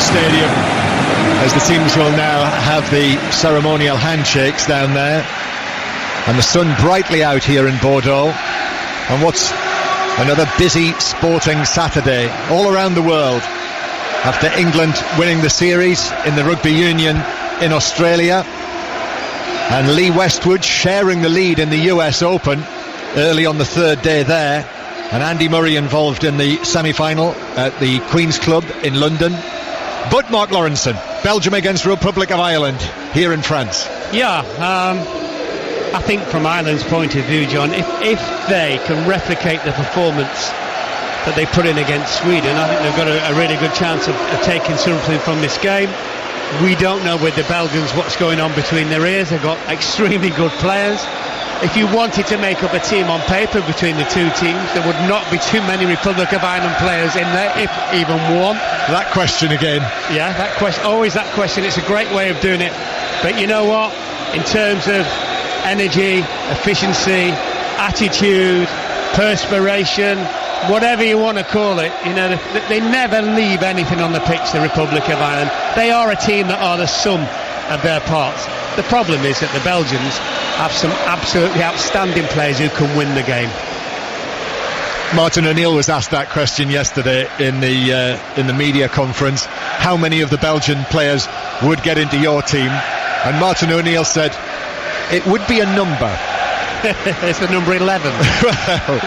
Stadium, as the teams will now have the ceremonial handshakes down there, and the sun brightly out here in Bordeaux on what's another busy sporting Saturday all around the world. After England winning the series in the Rugby Union in Australia, and Lee Westwood sharing the lead in the US Open early on the third day there, and Andy Murray involved in the semi-final at the Queen's Club in London. But Mark Lawrenson, Belgium against Republic of Ireland here in France. Yeah, I think from Ireland's point of view, John, if they can replicate the performance that they put in against Sweden, I think they've got a really good chance of taking something from this game. We don't know with the Belgians what's going on between their ears. They've got extremely good players. If you wanted to make up a team on paper between the two teams, there would not be too many Republic of Ireland players in there, if even one. That question again. Yeah, that question, always that question. It's a great way of doing it. But you know what? In terms of energy, efficiency, attitude, perspiration, whatever you want to call it, you know, they never leave anything on the pitch, the Republic of Ireland. They are a team that are the sum of their parts. The problem is that the Belgians have some absolutely outstanding players who can win the game. Martin O'Neill was asked that question yesterday in the media conference. How many of the Belgian players would get into your team? And Martin O'Neill said, it would be a number. It's the number 11. Well,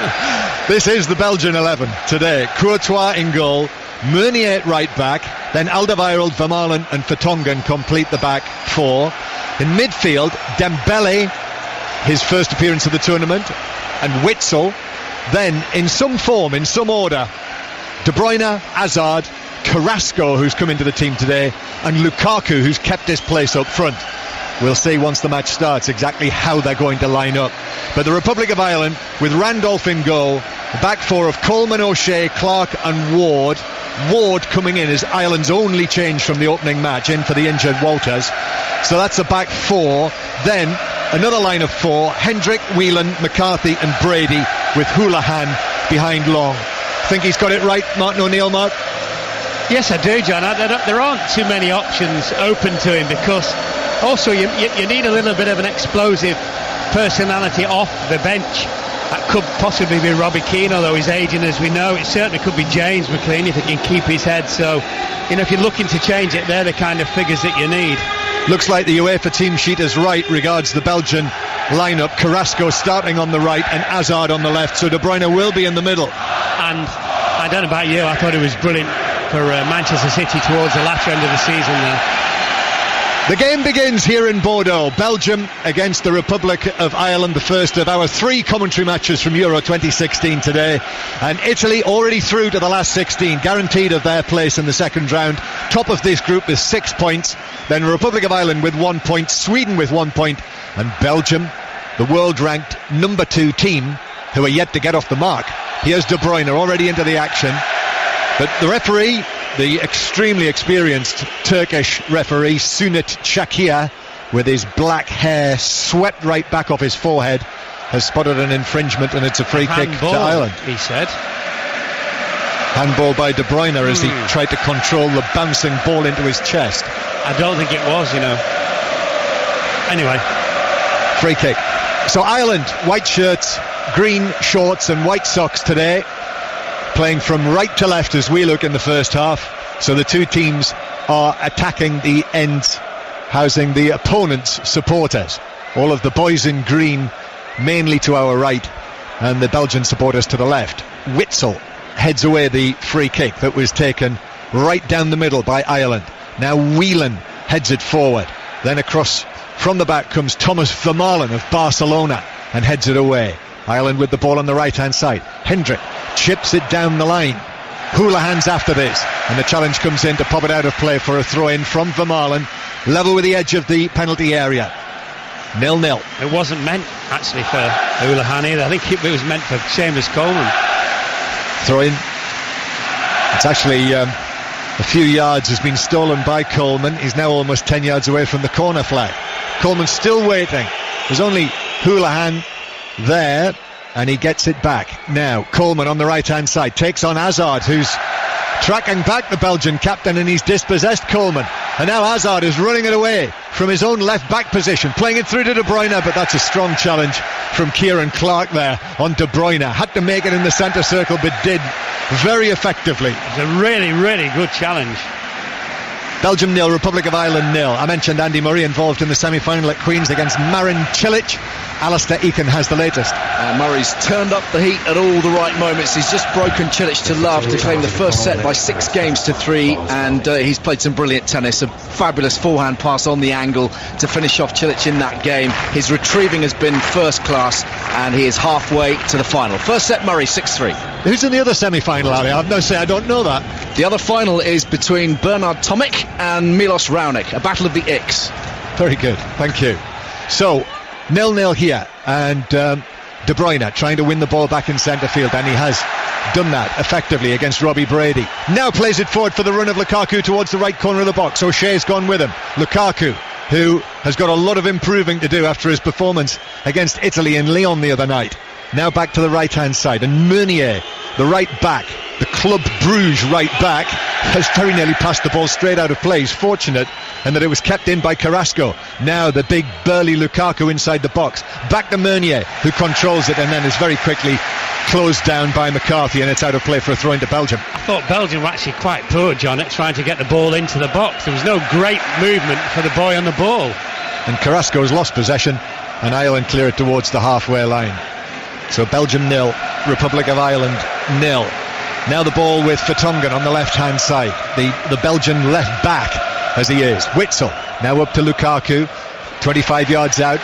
this is the Belgian 11 today. Courtois in goal, Meunier at right back, then Alderweireld, Vermaelen and Vertonghen complete the back four. In midfield, Dembele, his first appearance of the tournament, and Witsel. Then, in some form, in some order, De Bruyne, Hazard, Carrasco, who's come into the team today, and Lukaku, who's kept his place up front. We'll see once the match starts exactly how they're going to line up. But the Republic of Ireland, with Randolph in goal, the back four of Coleman, O'Shea, Clark and Ward. Ward coming in as Ireland's only change from the opening match, in for the injured Walters. So that's the back four. Then another line of four: Hendrick, Whelan, McCarthy and Brady, with Houlihan behind Long. Think he's got it right, Martin O'Neill, Mark? Yes, I do, John. There aren't too many options open to him, because also you need a little bit of an explosive personality off the bench. That could possibly be Robbie Keane, although he's aging, as we know. It certainly could be James McLean if he can keep his head. So, you know, if you're looking to change it, they're the kind of figures that you need. Looks like the UEFA team sheet is right regards the Belgian lineup. Carrasco starting on the right and Hazard on the left, so De Bruyne will be in the middle. And I don't know about you, I thought it was brilliant for Manchester City towards the latter end of the season there. The game begins here in Bordeaux. Belgium against the Republic of Ireland, the first of our three commentary matches from Euro 2016 today. And Italy already through to the last 16, guaranteed of their place in the second round. Top of this group with 6 points. Then Republic of Ireland with 1 point, Sweden with 1 point, and Belgium, the world-ranked number 2 team, who are yet to get off the mark. Here's De Bruyne already into the action. But the referee, the extremely experienced Turkish referee Sunit Çakir, with his black hair swept right back off his forehead, has spotted an infringement, and it's a free kick to Ireland. He said. Handball by De Bruyne as he tried to control the bouncing ball into his chest. I don't think it was, you know. Anyway. Free kick. So Ireland, white shirts, green shorts and white socks today, playing from right to left as we look in the first half. So the two teams are attacking the ends, housing the opponent's supporters. All of the boys in green mainly to our right, and the Belgian supporters to the left. Witsel heads away the free kick that was taken right down the middle by Ireland. Now Whelan heads it forward. Then across from the back comes Thomas Vermaelen of Barcelona and heads it away. Ireland with the ball on the right hand side. Hendrick chips it down the line. Houlihan's after this, and the challenge comes in to pop it out of play for a throw in from Vermaelen, level with the edge of the penalty area. 0-0. It wasn't meant actually for Houlihan either. I think it was meant for Seamus Coleman. Throw in. It's actually a few yards has been stolen by Coleman. He's now almost 10 yards away from the corner flag. Coleman's still waiting. There's only Houlihan there, and he gets it back. Now Coleman on the right hand side takes on Hazard, who's tracking back the Belgian captain, and he's dispossessed Coleman. And now Hazard is running it away from his own left back position, playing it through to De Bruyne, but that's a strong challenge from Kieran Clark there on De Bruyne. Had to make it in the centre circle, but did very effectively. It's a really, really good challenge. Belgium 0, Republic of Ireland 0. I mentioned Andy Murray involved in the semi-final at Queen's against Marin Cilic. Alistair Eakin has the latest. Murray's turned up the heat at all the right moments. He's just broken Cilic to love to claim the first set by 6-3, and he's played some brilliant tennis. A fabulous forehand pass on the angle to finish off Cilic in that game. His retrieving has been first class, and he is halfway to the final. First set, Murray 6-3. Who's in the other semi-final, Ali? I have no say, I don't know that. The other final is between Bernard Tomic and Milos Raonic, a battle of the Icks. Very good, thank you. So 0-0 here, and De Bruyne trying to win the ball back in centre field, and he has done that effectively against Robbie Brady. Now plays it forward for the run of Lukaku towards the right corner of the box. O'Shea's gone with him. Lukaku, who has got a lot of improving to do after his performance against Italy in Lyon the other night. Now back to the right hand side, and Meunier, the right back, the Club Bruges right back, has very nearly passed the ball straight out of play. He's fortunate and that it was kept in by Carrasco. Now the big burly Lukaku inside the box, back to Meunier, who controls it and then is very quickly closed down by McCarthy, and it's out of play for a throw into Belgium. I thought Belgium were actually quite poor, John, at trying to get the ball into the box. There was no great movement for the boy on the ball, and Carrasco has lost possession, and Ireland clear it towards the halfway line. So Belgium 0, Republic of Ireland 0. Now the ball with Vertonghen on the left hand side, the Belgian left back as he is. Witsel now up to Lukaku, 25 yards out.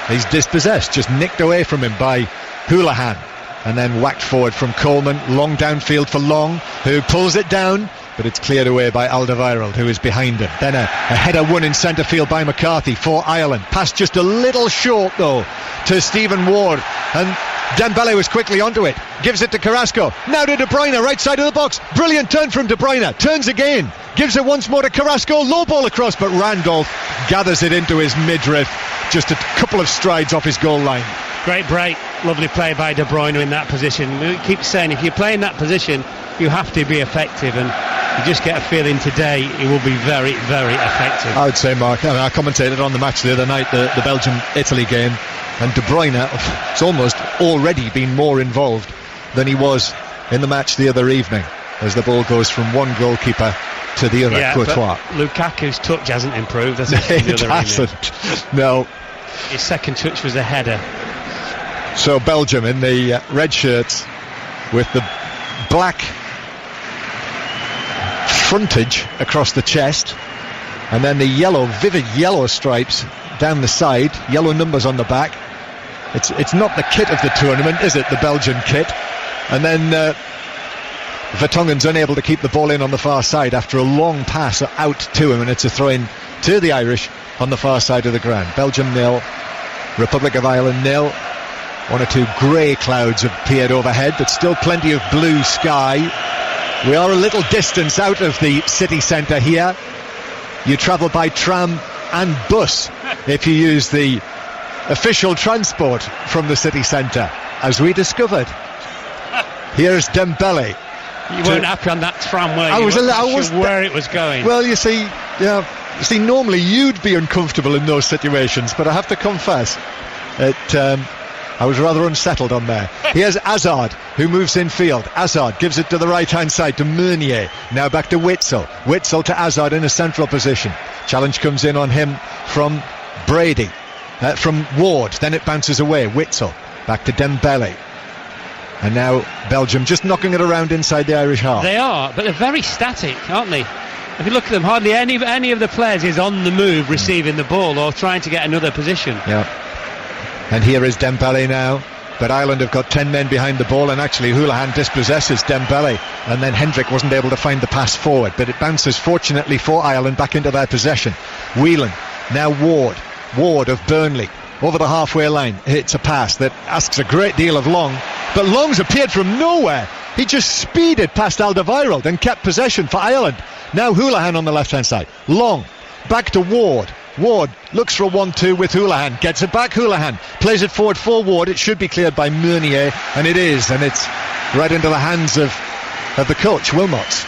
He's dispossessed, just nicked away from him by Houlihan, and then whacked forward from Coleman. Long downfield for Long, who pulls it down, but it's cleared away by Alderweireld, who is behind him. Then a header won in centre field by McCarthy for Ireland. Passed just a little short though to Stephen Ward, and Dembele was quickly onto it, gives it to Carrasco, now to De Bruyne, right side of the box, brilliant turn from De Bruyne, turns again, gives it once more to Carrasco, low ball across, but Randolph gathers it into his midriff, just a couple of strides off his goal line. Great break, lovely play by De Bruyne in that position. We keep saying if you play in that position you have to be effective, and you just get a feeling today he will be very, very effective. I would say, Mark, I commentated on the match the other night, the Belgium-Italy game, and De Bruyne has almost already been more involved than he was in the match the other evening, as the ball goes from one goalkeeper to the other. Yeah, Courtois. but Lukaku's touch hasn't improved, has it? It hasn't. No. His second touch was a header. So Belgium in the red shirts with the black frontage across the chest, and then the yellow, vivid yellow stripes down the side, yellow numbers on the back. It's not the kit of the tournament, is it? The Belgian kit. And then Vertonghen's unable to keep the ball in on the far side after a long pass out to him, and it's a throw in to the Irish on the far side of the ground. Belgium 0, Republic of Ireland 0. One or two grey clouds have appeared overhead, but still plenty of blue sky. We are a little distance out of the city centre here. You travel by tram and bus if you use the official transport from the city centre, as we discovered. Here's Dembele. You weren't happy on that tram, were you? I was sure where it was going. Well, you see, normally you'd be uncomfortable in those situations, but I have to confess that I was rather unsettled on there. Here's Hazard, who moves in field. Hazard gives it to the right hand side to Meunier. Now back to Witsel. Witsel to Hazard in a central position. Challenge comes in on him from Brady, from Ward. Then it bounces away. Witsel back to Dembele. And now Belgium just knocking it around inside the Irish half. They are, but they're very static, aren't they? If you look at them, hardly any of the players is on the move receiving the ball or trying to get another position. Yeah. And here is Dembele now, but Ireland have got 10 men behind the ball, and actually Houlihan dispossesses Dembele, and then Hendrick wasn't able to find the pass forward, but it bounces fortunately for Ireland back into their possession. Whelan, now Ward of Burnley, over the halfway line, hits a pass that asks a great deal of Long, but Long's appeared from nowhere. He just speeded past Alderweireld and kept possession for Ireland. Now Houlihan on the left hand side, Long, back to Ward. Ward looks for a 1-2 with Houlihan, gets it back. Houlihan plays it forward for Ward. It should be cleared by Meunier, and it is, and it's right into the hands of the coach, Wilmots.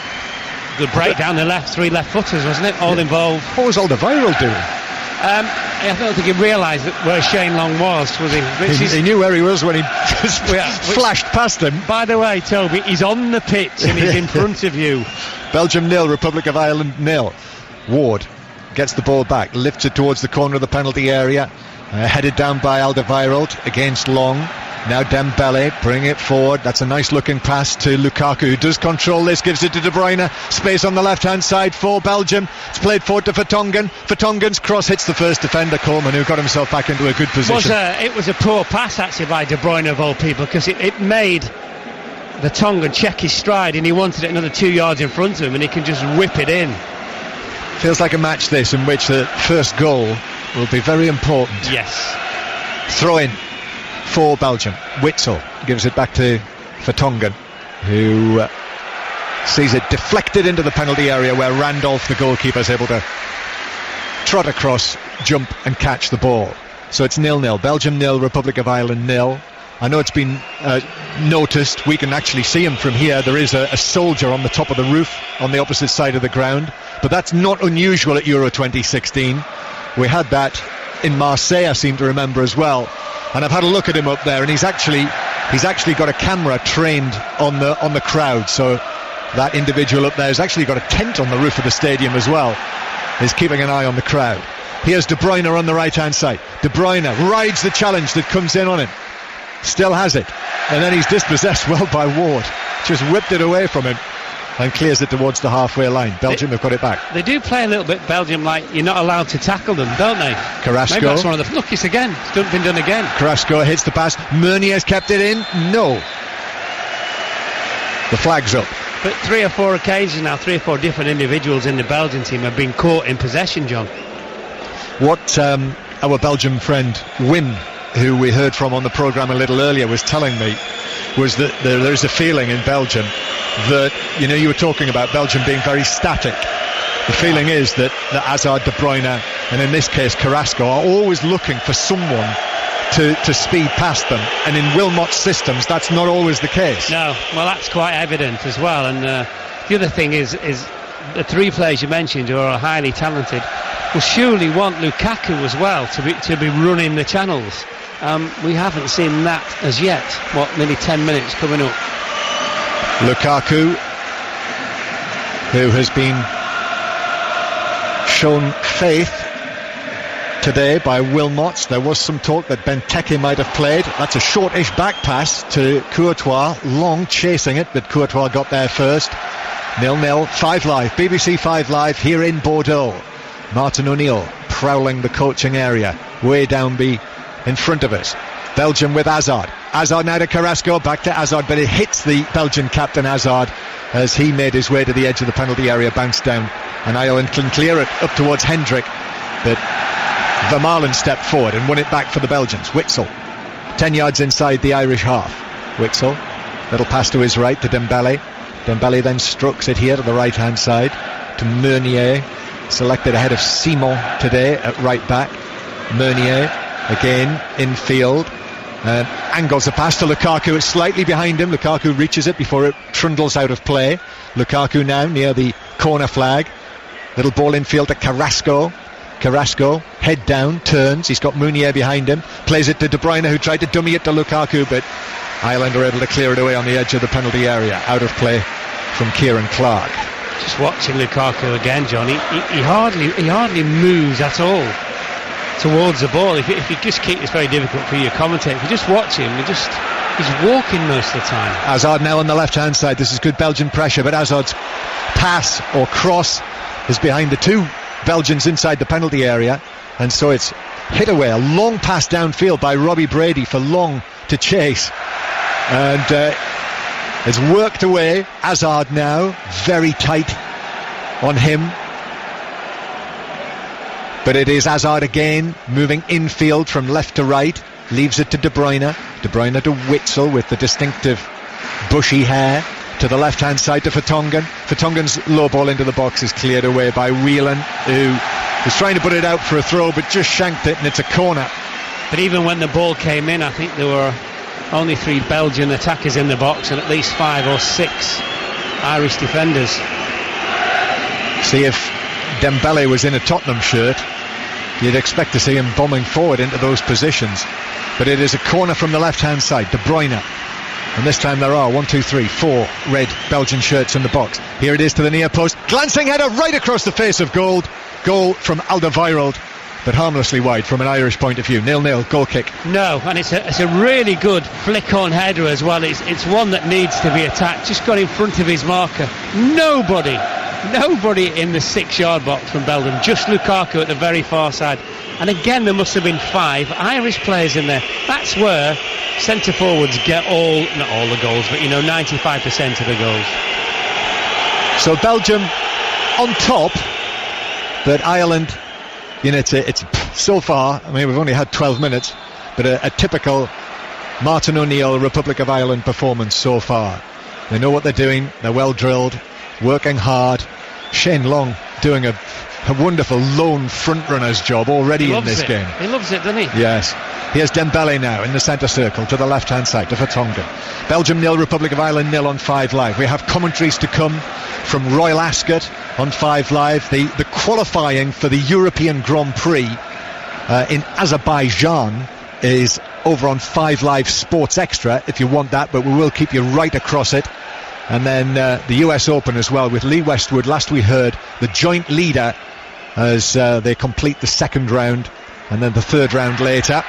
Good break down the left, 3 left footers, wasn't it? All involved. What was Alderweireld doing? I don't think he realised where Shane Long was he? He knew where he was when he just flashed past him. By the way, Toby, he's on the pitch and he's in front of you. Belgium 0, Republic of Ireland 0. Ward gets the ball back, lifts it towards the corner of the penalty area, headed down by Alderweireld against Long. Now Dembele, bring it forward. That's a nice looking pass to Lukaku, who does control this, gives it to De Bruyne. Space on the left hand side for Belgium. It's played forward to Vertonghen. Vertonghen's cross hits the first defender, Coleman, who got himself back into a good position. It was a poor pass actually by De Bruyne of all people, because it made Vertonghen check his stride, and he wanted it another 2 yards in front of him, and he can just whip it in. Feels like a match this in which the first goal will be very important. Yes. Throw in for Belgium. Witsel gives it back to Vertonghen, who sees it deflected into the penalty area, where Randolph, the goalkeeper, is able to trot across, jump and catch the ball. So it's 0-0. Belgium 0, Republic of Ireland 0. I know it's been noticed. We can actually see him from here. There is a soldier on the top of the roof on the opposite side of the ground, but that's not unusual at Euro 2016. We had that in Marseille, I seem to remember, as well. And I've had a look at him up there, and he's actually got a camera trained on the crowd. So that individual up there has actually got a tent on the roof of the stadium as well. He's keeping an eye on the crowd. Here's De Bruyne on the right hand side. De Bruyne rides the challenge that comes in on him. Still has it, and then he's dispossessed well by Ward. Just whipped it away from him and clears it towards the halfway line. Belgium have got it back. They do play a little bit, Belgium, like you're not allowed to tackle them, don't they? Carrasco. Maybe that's one of the... Look, it's again. It's been done again. Carrasco hits the pass. Meunier's kept it in. No. The flag's up. But 3 or 4 occasions now, 3 or 4 different individuals in the Belgian team have been caught in possession, John. What our Belgian friend Wim, who we heard from on the programme a little earlier, was telling me was that there's a feeling in Belgium that, you were talking about Belgium being very static. The feeling is that Hazard, De Bruyne, and in this case Carrasco, are always looking for someone to speed past them, and in Wilmot's systems that's not always the case. No, well, that's quite evident as well. And the other thing is the 3 players you mentioned who are highly talented will surely want Lukaku as well to be running the channels. We haven't seen that as yet. Nearly 10 minutes coming up. Lukaku, who has been shown faith today by Wilmot. There was some talk that Benteke might have played. That's a shortish back pass to Courtois. Long chasing it, but Courtois got there first. 0-0, 5 Live, BBC 5 Live here in Bordeaux. Martin O'Neill prowling the coaching area, way down B in front of us. Belgium with Hazard. Hazard now to Carrasco, back to Hazard, but it hits the Belgian captain Hazard as he made his way to the edge of the penalty area, bounced down, and Ireland can clear it up towards Hendrick, but Vermaelen stepped forward and won it back for the Belgians. Witsel, 10 yards inside the Irish half. Witsel, little pass to his right to Dembele. Dembele then strokes it here to the right hand side to Meunier, selected ahead of Simon today at right back. Meunier again in field, angles the pass to Lukaku. It's slightly behind him. Lukaku reaches it before it trundles out of play. Lukaku now near the corner flag. Little ball in field to Carrasco. Carrasco, head down, turns. He's got Meunier behind him. Plays it to De Bruyne, who tried to dummy it to Lukaku, but Ireland are able to clear it away on the edge of the penalty area. Out of play from Kieran Clark. Just watching Lukaku again, John. He hardly moves at all towards the ball. If you just keep, it's very difficult for you to commentate. If you just watch him, he's walking most of the time. Hazard now on the left hand side. This is good Belgian pressure, but Hazard's pass or cross is behind the 2 Belgians inside the penalty area, and so it's hit away. A long pass downfield by Robbie Brady for Long to chase, and it's worked away. Hazard now very tight on him, but it is Hazard again moving infield from left to right, leaves it to De Bruyne. De Bruyne to Witsel with the distinctive bushy hair. To the left hand side to Vertonghen. Vertonghen's low ball into the box is cleared away by Whelan, who was trying to put it out for a throw but just shanked it, and it's a corner. But even when the ball came in, I think there were only 3 Belgian attackers in the box and at least 5 or 6 Irish defenders. See, if Dembele was in a Tottenham shirt, you'd expect to see him bombing forward into those positions. But it is a corner from the left-hand side. De Bruyne. And this time there are 4 red Belgian shirts in the box. Here it is to the near post. Glancing header right across the face of goal. Goal from Alderweireld, but harmlessly wide from an Irish point of view. 0-0, goal kick. No, and it's a really good flick-on header as well. It's one that needs to be attacked. Just got in front of his marker. Nobody in the 6-yard box from Belgium. Just Lukaku at the very far side. And again, there must have been 5 Irish players in there. That's where centre forwards get not all the goals, but 95% of the goals. So Belgium on top, but Ireland, it's so far, I mean, we've only had 12 minutes, but a typical Martin O'Neill Republic of Ireland performance so far. They know what they're doing, they're well drilled, working hard. Shane Long doing a wonderful lone front-runner's job already in this game. He loves it, doesn't he? Yes. Here's Dembele now in the centre circle to the left-hand side to Vertonghen. Belgium 0, Republic of Ireland 0 on 5 Live. We have commentaries to come from Royal Ascot on 5 Live. The qualifying for the European Grand Prix in Azerbaijan is over on 5 Live Sports Extra if you want that, but we will keep you right across it. And then the US Open as well with Lee Westwood, last we heard, the joint leader as they complete the second round, and then the third round later.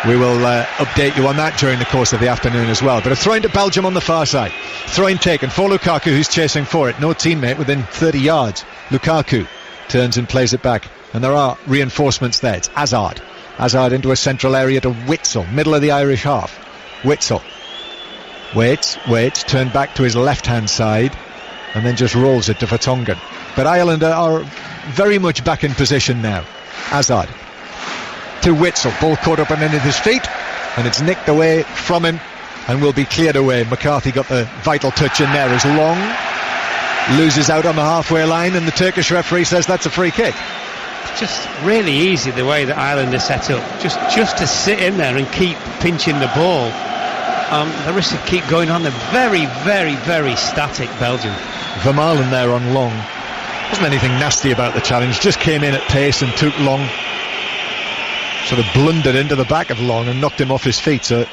We will update you on that during the course of the afternoon as well. But a throw-in to Belgium on the far side. Throw-in taken for Lukaku, who's chasing for it. No teammate within 30 yards. Lukaku turns and plays it back. And there are reinforcements there. It's Hazard. Hazard into a central area to Witsel, middle of the Irish half. Witsel waits, turned back to his left-hand side, and then just rolls it to Vertonghen. But Ireland are very much back in position now. Hazard to Witsel, ball caught up underneath his feet, and it's nicked away from him and will be cleared away. McCarthy got the vital touch in there as Long loses out on the halfway line, and the Turkish referee says that's a free kick. It's just really easy the way that Ireland is set up, just to sit in there and keep pinching the ball. The risk of keep going on. They're very, very, very static, Belgium. Vermaelen there on Long. Wasn't anything nasty about the challenge, just came in at pace and took Long, sort of blundered into the back of Long and knocked him off his feet. So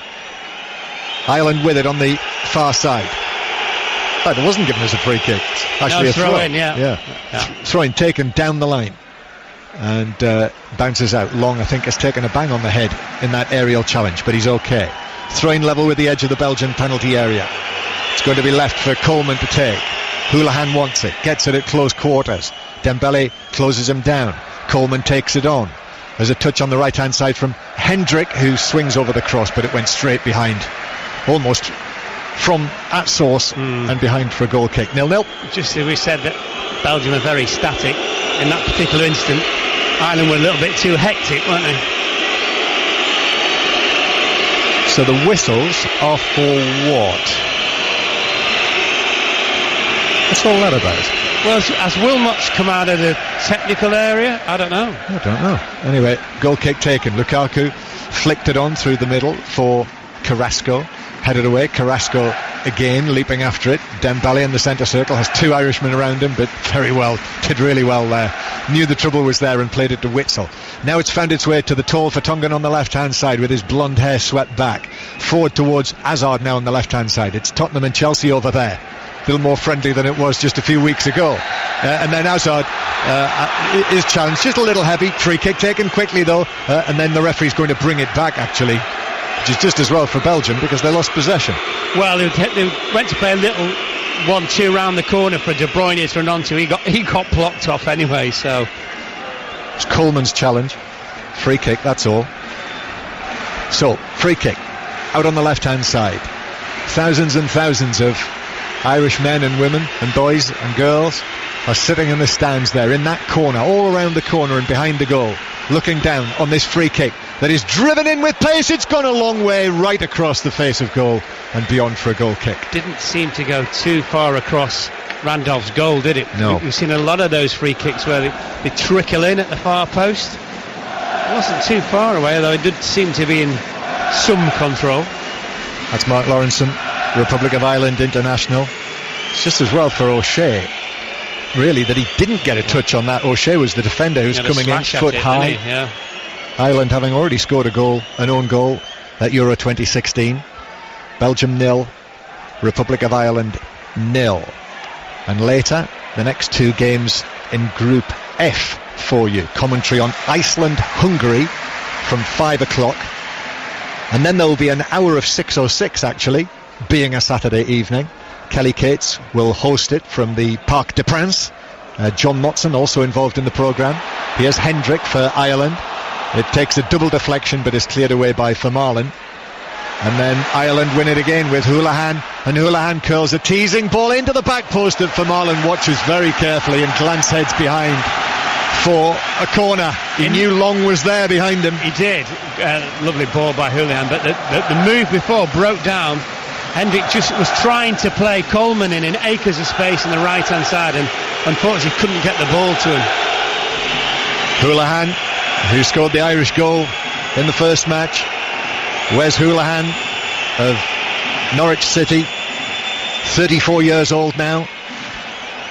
Ireland with it on the far side. But it wasn't given as a free kick. It's actually a throw in, yeah. Throw-in taken down the line and bounces out. Long, I think, has taken a bang on the head in that aerial challenge, but he's okay. Throw-in level with the edge of the Belgian penalty area. It's going to be left for Coleman to take. Houlihan wants it, gets it at close quarters. Dembele closes him down. Coleman takes it on. There's a touch on the right-hand side from Hendrick, who swings over the cross, but it went straight behind, almost from at source and behind for a goal kick. 0-0. Just as we said that Belgium are very static in that particular instant, Ireland were a little bit too hectic, weren't they? So the whistles are for what? What's all that about? Well, has Wilmot's come out of the technical area? I don't know. Anyway, goal kick taken. Lukaku flicked it on through the middle for Carrasco. Headed away. Carrasco again leaping after it. Dembele in the centre circle has 2 Irishmen around him, but did really well there. Knew the trouble was there and played it to Witsel. Now it's found its way to the tall Vertonghen on the left-hand side with his blonde hair swept back. Forward towards Hazard now on the left-hand side. It's Tottenham and Chelsea over there. A little more friendly than it was just a few weeks ago. And then Hazard is challenged, just a little heavy. Free kick taken quickly though, and then the referee's going to bring it back actually, which is just as well for Belgium because they lost possession. Well, they went to play a little 1-2 round the corner for De Bruyne to run onto. He got blocked off anyway, so it's Coleman's challenge. Free kick, that's all. So, free kick out on the left-hand side. Thousands and thousands of Irish men and women and boys and girls are sitting in the stands there in that corner, all around the corner and behind the goal, looking down on this free kick that is driven in with pace. It's gone a long way right across the face of goal and beyond for a goal kick. Didn't seem to go too far across Randolph's goal, did it? No. We've seen a lot of those free kicks where they trickle in at the far post. It wasn't too far away, though it did seem to be in some control. That's Mark Lawrenson, Republic of Ireland international. It's just as well for O'Shea. really, that he didn't get a touch on that. O'Shea was the defender who's coming in foot high. Yeah. Ireland having already scored an own goal at Euro 2016. Belgium 0, Republic of Ireland 0. And later, the next two games in Group F for you. Commentary on Iceland-Hungary from 5 o'clock. And then there will be an hour of 6:06 actually, being a Saturday evening. Kelly Cates will host it from the Parc des Princes. John Motson also involved in the programme. Here's Hendrick for Ireland. It takes a double deflection but is cleared away by Vermaelen. And then Ireland win it again with Houlihan, and Houlihan curls a teasing ball into the back post that Vermaelen watches very carefully and glance heads behind for a corner. He knew Long was there behind him. He did. Lovely ball by Houlihan, but the move before broke down. Hendrick just was trying to play Coleman in acres of space on the right hand side, and unfortunately couldn't get the ball to him. Houlihan, who scored the Irish goal in the first match. Wes Houlihan of Norwich City, 34 years old now.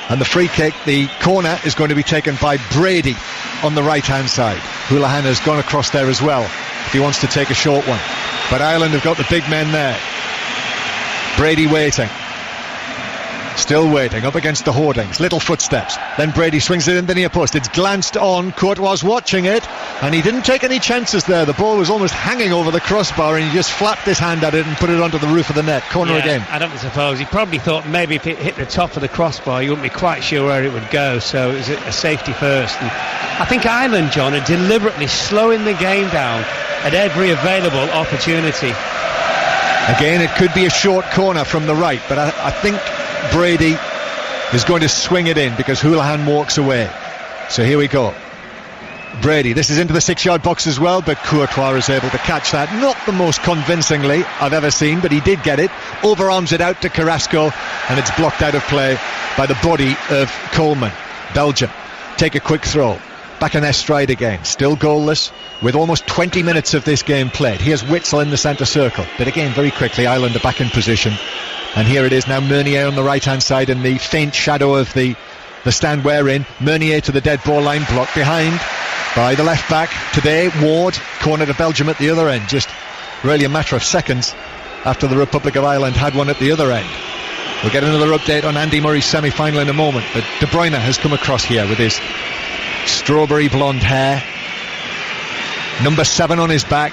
And the free kick, the corner, is going to be taken by Brady on the right hand side. Houlihan has gone across there as well if he wants to take a short one. But Ireland have got the big men there. Brady waiting. Still waiting, up against the hoardings. Little footsteps. Then Brady swings it in the near post. It's glanced on. Courtois watching it, and he didn't take any chances there. The ball was almost hanging over the crossbar, and he just flapped his hand at it and put it onto the roof of the net. Corner again. I don't suppose. He probably thought maybe if it hit the top of the crossbar, you wouldn't be quite sure where it would go. So it was a safety first. And I think Ireland, John, are deliberately slowing the game down at every available opportunity. Again, it could be a short corner from the right, but I think Brady is going to swing it in because Houlihan walks away. So here we go. Brady, this is into the 6-yard box as well, but Courtois is able to catch that. Not the most convincingly I've ever seen, but he did get it. Overarms it out to Carrasco, and it's blocked out of play by the body of Coleman. Belgium take a quick throw. Back in their stride again. Still goalless with almost 20 minutes of this game played. Here's Witsel in the centre circle. But again, very quickly, Ireland are back in position. And here it is now, Meunier on the right-hand side in the faint shadow of the stand we're in. Meunier to the dead ball line, blocked behind by the left back today. Ward, corner to Belgium at the other end. Just really a matter of seconds after the Republic of Ireland had one at the other end. We'll get another update on Andy Murray's semi-final in a moment. But De Bruyne has come across here with his strawberry blonde hair, number 7 on his back.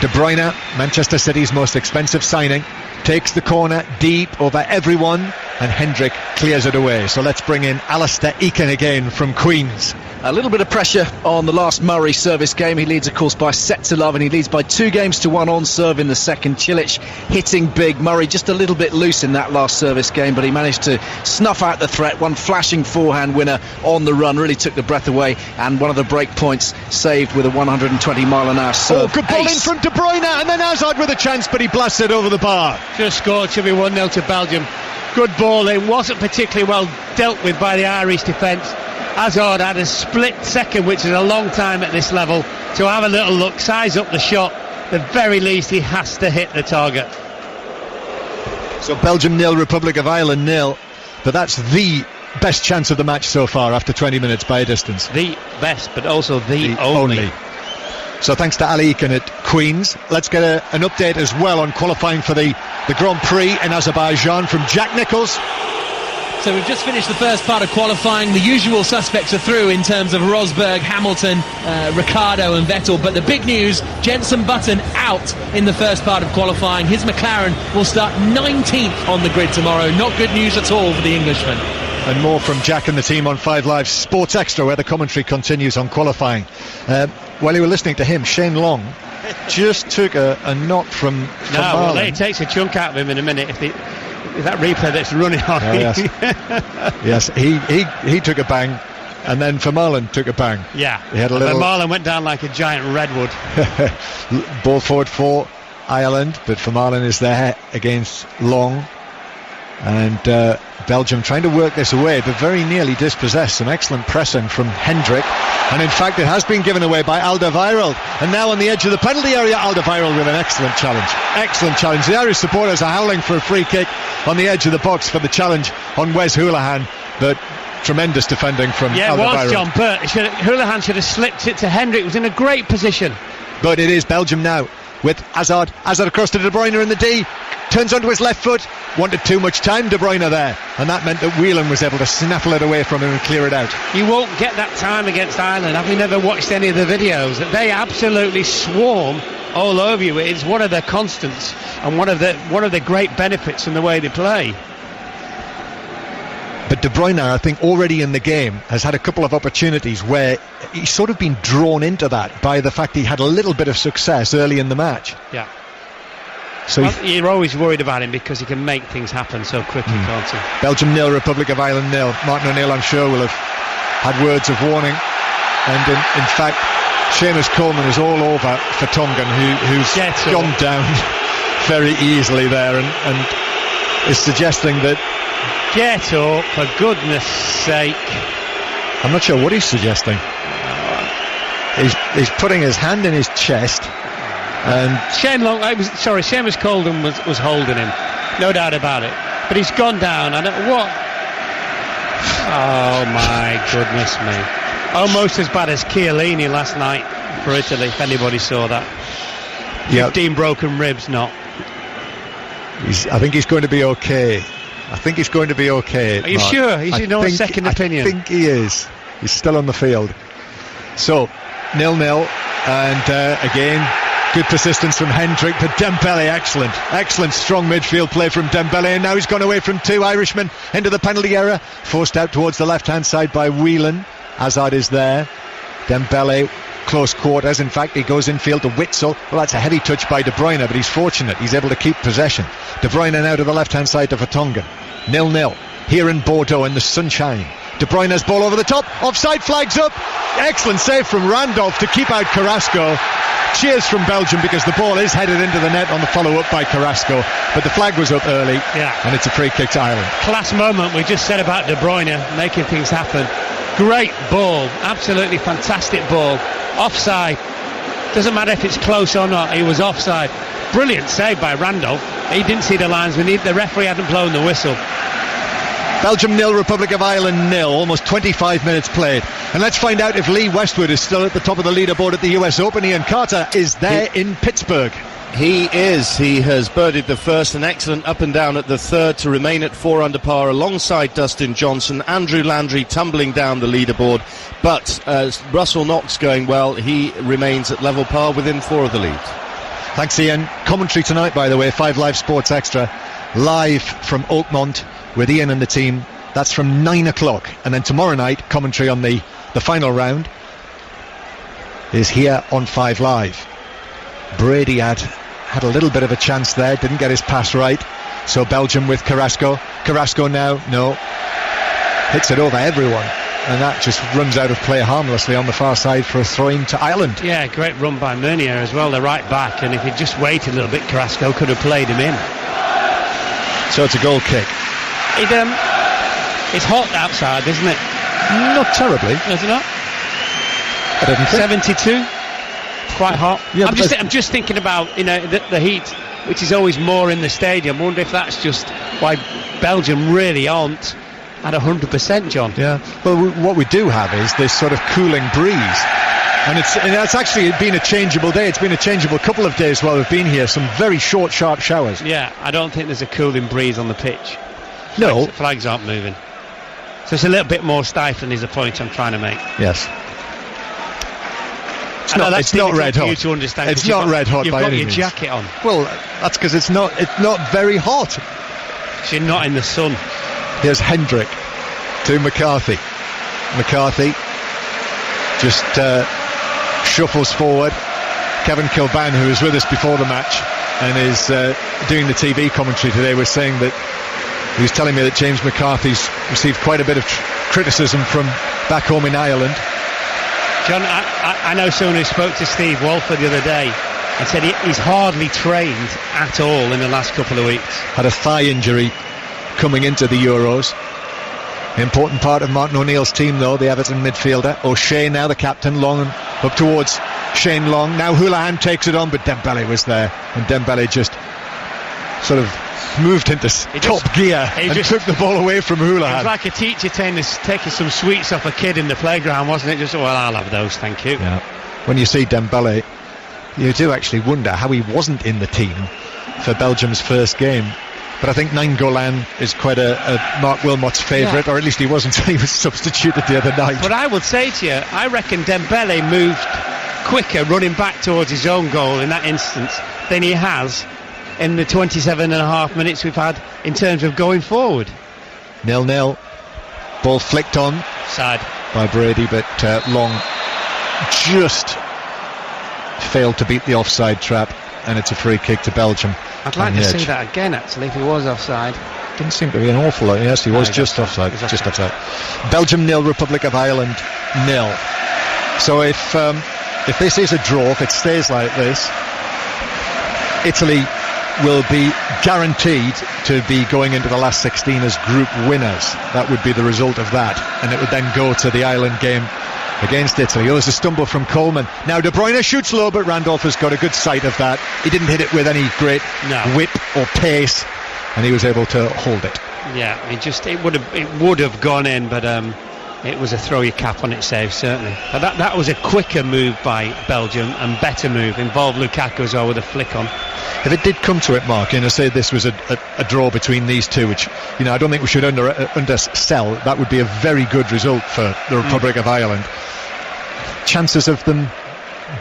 De Bruyne, Manchester City's most expensive signing, takes the corner deep over everyone, and Hendrick clears it away. So let's bring in Alistair Eakin again from Queens. A little bit of pressure on the last Murray service game. He leads, of course, by 7-0, and he leads by 2-1 on serve in the second. Cilic hitting big. Murray just a little bit loose in that last service game, but he managed to snuff out the threat. One flashing forehand winner on the run, really took the breath away, and one of the break points saved with a 120-mile-an-hour serve. Oh, good ball in from De Bruyne, and then Hazard with a chance, but he blasts it over the bar. Just scored, should be 1-0 to Belgium. Good ball in, wasn't particularly well dealt with by the Irish defence. Hazard had a split second, which is a long time at this level, to have a little look, size up the shot. At the very least, he has to hit the target. So Belgium 0, Republic of Ireland 0, but that's the best chance of the match so far after 20 minutes by a distance. The best, but also the only. So thanks to Ali Eakin at Queens. Let's get an update as well on qualifying for the Grand Prix in Azerbaijan from Jack Nicholls. So we've just finished the first part of qualifying. The usual suspects are through in terms of Rosberg, Hamilton, Ricciardo and Vettel. But the big news, Jenson Button out in the first part of qualifying. His McLaren will start 19th on the grid tomorrow. Not good news at all for the Englishman. And more from Jack and the team on 5 Live Sports Extra, where the commentary continues on qualifying. While you were listening to him, Shane Long just took a knock from well, he takes a chunk out of him in a minute if that replay that's running on. Yes, he took a bang, and then Vermaelen took a bang. Yeah, he had a little. Vermaelen went down like a giant redwood. Ball forward for Ireland, but Vermaelen is there against Long, and Belgium trying to work this away, but very nearly dispossessed. Some excellent pressing from Hendrick, and in fact it has been given away by Alderweireld, and now on the edge of the penalty area, Alderweireld with an excellent challenge. The Irish supporters are howling for a free kick on the edge of the box for the challenge on Wes Houlihan, but tremendous defending from Yeah, it Alderweireld. was, John, but Houlihan should have slipped it to Hendrick. It was in a great position. But it is Belgium now with Hazard across to De Bruyne in the D, turns onto his left foot, wanted too much time, De Bruyne there, and that meant that Whelan was able to snaffle it away from him and clear it out. You won't get that time against Ireland. Have you never watched any of the videos? They absolutely swarm all over you. It's one of their constants and one of the great benefits from the way they play. But De Bruyne, I think, already in the game has had a couple of opportunities where he's sort of been drawn into that by the fact he had a little bit of success early in the match. Yeah. So you're always worried about him because he can make things happen so quickly, can't he? Belgium 0, Republic of Ireland 0. Martin O'Neill, I'm sure, will have had words of warning. And in fact, Seamus Coleman is all over for Tongan, who's gone down very easily there and is suggesting that... Get up, for goodness sake. I'm not sure what he's suggesting. He's putting his hand in his chest. And Seamus Coleman was holding him, no doubt about it. But he's gone down. What? Oh my goodness me! Almost as bad as Chiellini last night for Italy. If anybody saw that, 15 broken ribs. Not. I think he's going to be okay. Are you sure? He's in no second opinion. I think he is. He's still on the field. So 0-0, and again, good persistence from Hendrick, but Dembele, excellent strong midfield play from Dembele, and now he's gone away from two Irishmen into the penalty area, forced out towards the left hand side by Whelan. Hazard is there. Dembele, close quarters, in fact he goes infield to Witsel. Well, that's a heavy touch by De Bruyne, but he's fortunate, he's able to keep possession. De Bruyne now to the left hand side to Vertonghen. 0-0 here in Bordeaux in the sunshine. De Bruyne's ball over the top, offside, flags up. Excellent save from Randolph to keep out Carrasco. Cheers from Belgium because the ball is headed into the net on the follow-up by Carrasco, but the flag was up early, and it's a free kick to Ireland. Class moment we just said about De Bruyne making things happen. Great ball, absolutely fantastic ball. Offside, doesn't matter if it's close or not, he was offside. Brilliant save by Randolph. He didn't see the lines, the referee hadn't blown the whistle. Belgium 0, Republic of Ireland 0, almost 25 minutes played. And let's find out if Lee Westwood is still at the top of the leaderboard at the US Open. Ian Carter is there in Pittsburgh. He is. He has birdied the first, an excellent up and down at the third to remain at 4 under par alongside Dustin Johnson. Andrew Landry tumbling down the leaderboard, but Russell Knox going well. He remains at level par within 4 of the lead. Thanks, Ian. Commentary tonight, by the way, 5 Live Sports Extra, live from Oakmont with Ian and the team. That's from 9 o'clock. And then tomorrow night, commentary on the final round is here on 5 Live. Brady had a little bit of a chance there, didn't get his pass right. So Belgium with Carrasco. Carrasco now, no. Hits it over everyone. And that just runs out of play harmlessly on the far side for a throw-in to Ireland. Yeah, great run by Meunier as well, the right back. And if he'd just waited a little bit, Carrasco could have played him in. So it's a goal kick. It's hot outside, isn't it? Not terribly. Is it not? I didn't think. 72. Quite hot. Yeah, I'm just thinking about the heat, which is always more in the stadium. I wonder if that's just why Belgium really aren't at 100%, John. Yeah. Well, what we do have is this sort of cooling breeze, and it's actually been a changeable day. It's been a changeable couple of days while we've been here. Some very short, sharp showers. Yeah, I don't think there's a cooling breeze on the pitch. No, flags aren't moving, so it's a little bit more stifling. Is the point I'm trying to make? Yes. It's not red hot. To understand, it's not red hot by any means. You've got your jacket on. Well, that's because it's not very hot. So you're not in the sun. Here's Hendrick to McCarthy. McCarthy just shuffles forward. Kevin Kilban, who was with us before the match and is doing the TV commentary today, was saying that he was telling me that James McCarthy's received quite a bit of criticism from back home in Ireland. John, I know someone who spoke to Steve Walford the other day and said he's hardly trained at all in the last couple of weeks. Had a thigh injury coming into the Euros. Important part of Martin O'Neill's team, though, the Everton midfielder. O'Shea now the captain, Long up towards Shane Long. Now Houlihan takes it on, but Dembele was there, and Dembele just sort of moved into top gear and took the ball away from Houlihan. It was like a teacher taking some sweets off a kid in the playground, wasn't it? Just, well, I'll have those, thank you. Yeah. When you see Dembele, you do actually wonder how he wasn't in the team for Belgium's first game. But I think Nainggolan is quite a Mark Wilmot's favourite, or at least he was until he was substituted the other night. But I would say to you, I reckon Dembele moved quicker running back towards his own goal in that instance than he has in the 27.5 minutes we've had in terms of going forward. 0-0. Ball flicked on. Sad. By Brady, but Long just failed to beat the offside trap, and it's a free kick to Belgium. I'd like to see that again, actually, if he was offside. Didn't seem to be an awful lot. Yes, he was just offside. Just offside. Belgium 0, Republic of Ireland 0. So if this is a draw, if it stays like this, Italy will be guaranteed to be going into the last 16 as group winners. That would be the result of that, and it would then go to the Ireland game against Italy. Oh, there's a stumble from Coleman. Now De Bruyne shoots low, but Randolph has got a good sight of that. He didn't hit it with any great whip or pace, and he was able to hold it. Yeah, it would have gone in, but it was a throw your cap on it save, certainly. But that was a quicker move by Belgium and better move. Involved Lukaku as well with a flick on. If it did come to it, Mark, say this was a draw between these two, which I don't think we should undersell. That would be a very good result for the Republic of Ireland. Chances of them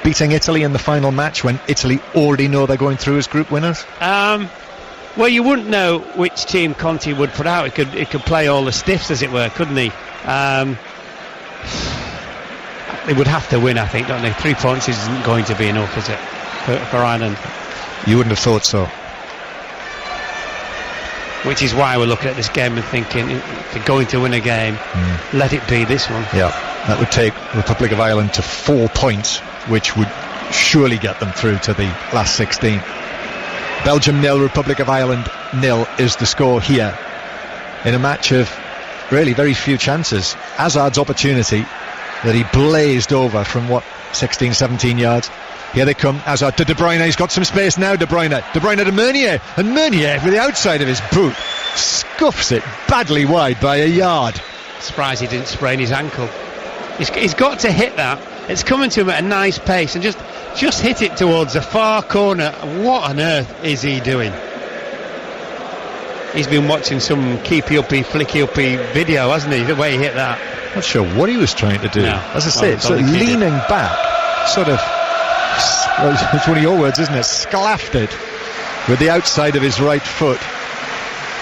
beating Italy in the final match when Italy already know they're going through as group winners? Well, you wouldn't know which team Conte would put out. It could play all the stiffs, as it were, couldn't he? They would have to win, I think, don't they? 3 points isn't going to be enough, is it, for Ireland? You wouldn't have thought so. Which is why we're looking at this game and thinking, if they're going to win a game, let it be this one. Yeah, that would take Republic of Ireland to 4 points, which would surely get them through to the last 16. Belgium 0, Republic of Ireland 0 is the score here, in a match of really very few chances. Hazard's opportunity that he blazed over from 16, 17 yards. Here they come. Hazard to De Bruyne. He's got some space now. De Bruyne to Meunier, and Meunier with the outside of his boot scuffs it badly wide by a yard. Surprised he didn't sprain his ankle. He's got to hit that. It's coming to him at a nice pace, and just hit it towards the far corner. What on earth is he doing? He's been watching some keepy-uppy, flicky-uppy video, hasn't he? The way he hit that. Not sure what he was trying to do. No. As I say, sort of leaning back, sort of. It's one of your words, isn't it? Sclaffed it with the outside of his right foot.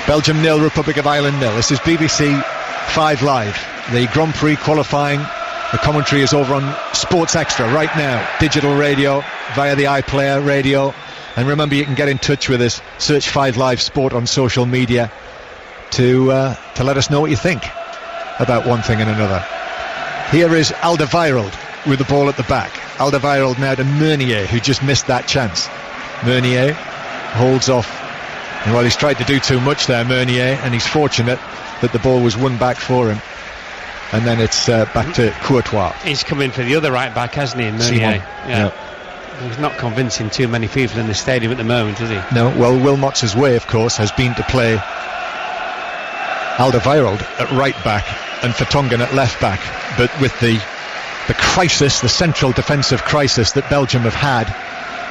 Belgium 0, Republic of Ireland 0. This is BBC 5 Live. The Grand Prix qualifying. The commentary is over on Sports Extra right now. Digital radio via the iPlayer radio. And remember, you can get in touch with us. Search 5 Live Sport on social media to let us know what you think about one thing and another. Here is Alderweireld with the ball at the back. Alderweireld now to Meunier, who just missed that chance. Meunier holds off. And while he's tried to do too much there, Meunier, and he's fortunate that the ball was won back for him. And then it's back to Courtois. He's come in for the other right back, hasn't he, Meunier? Yeah. He's not convincing too many people in the stadium at the moment, is he? No. Well, Wilmots' way, of course, has been to play Alderweireld at right back and Vertonghen at left back. But with the crisis, the central defensive crisis that Belgium have had,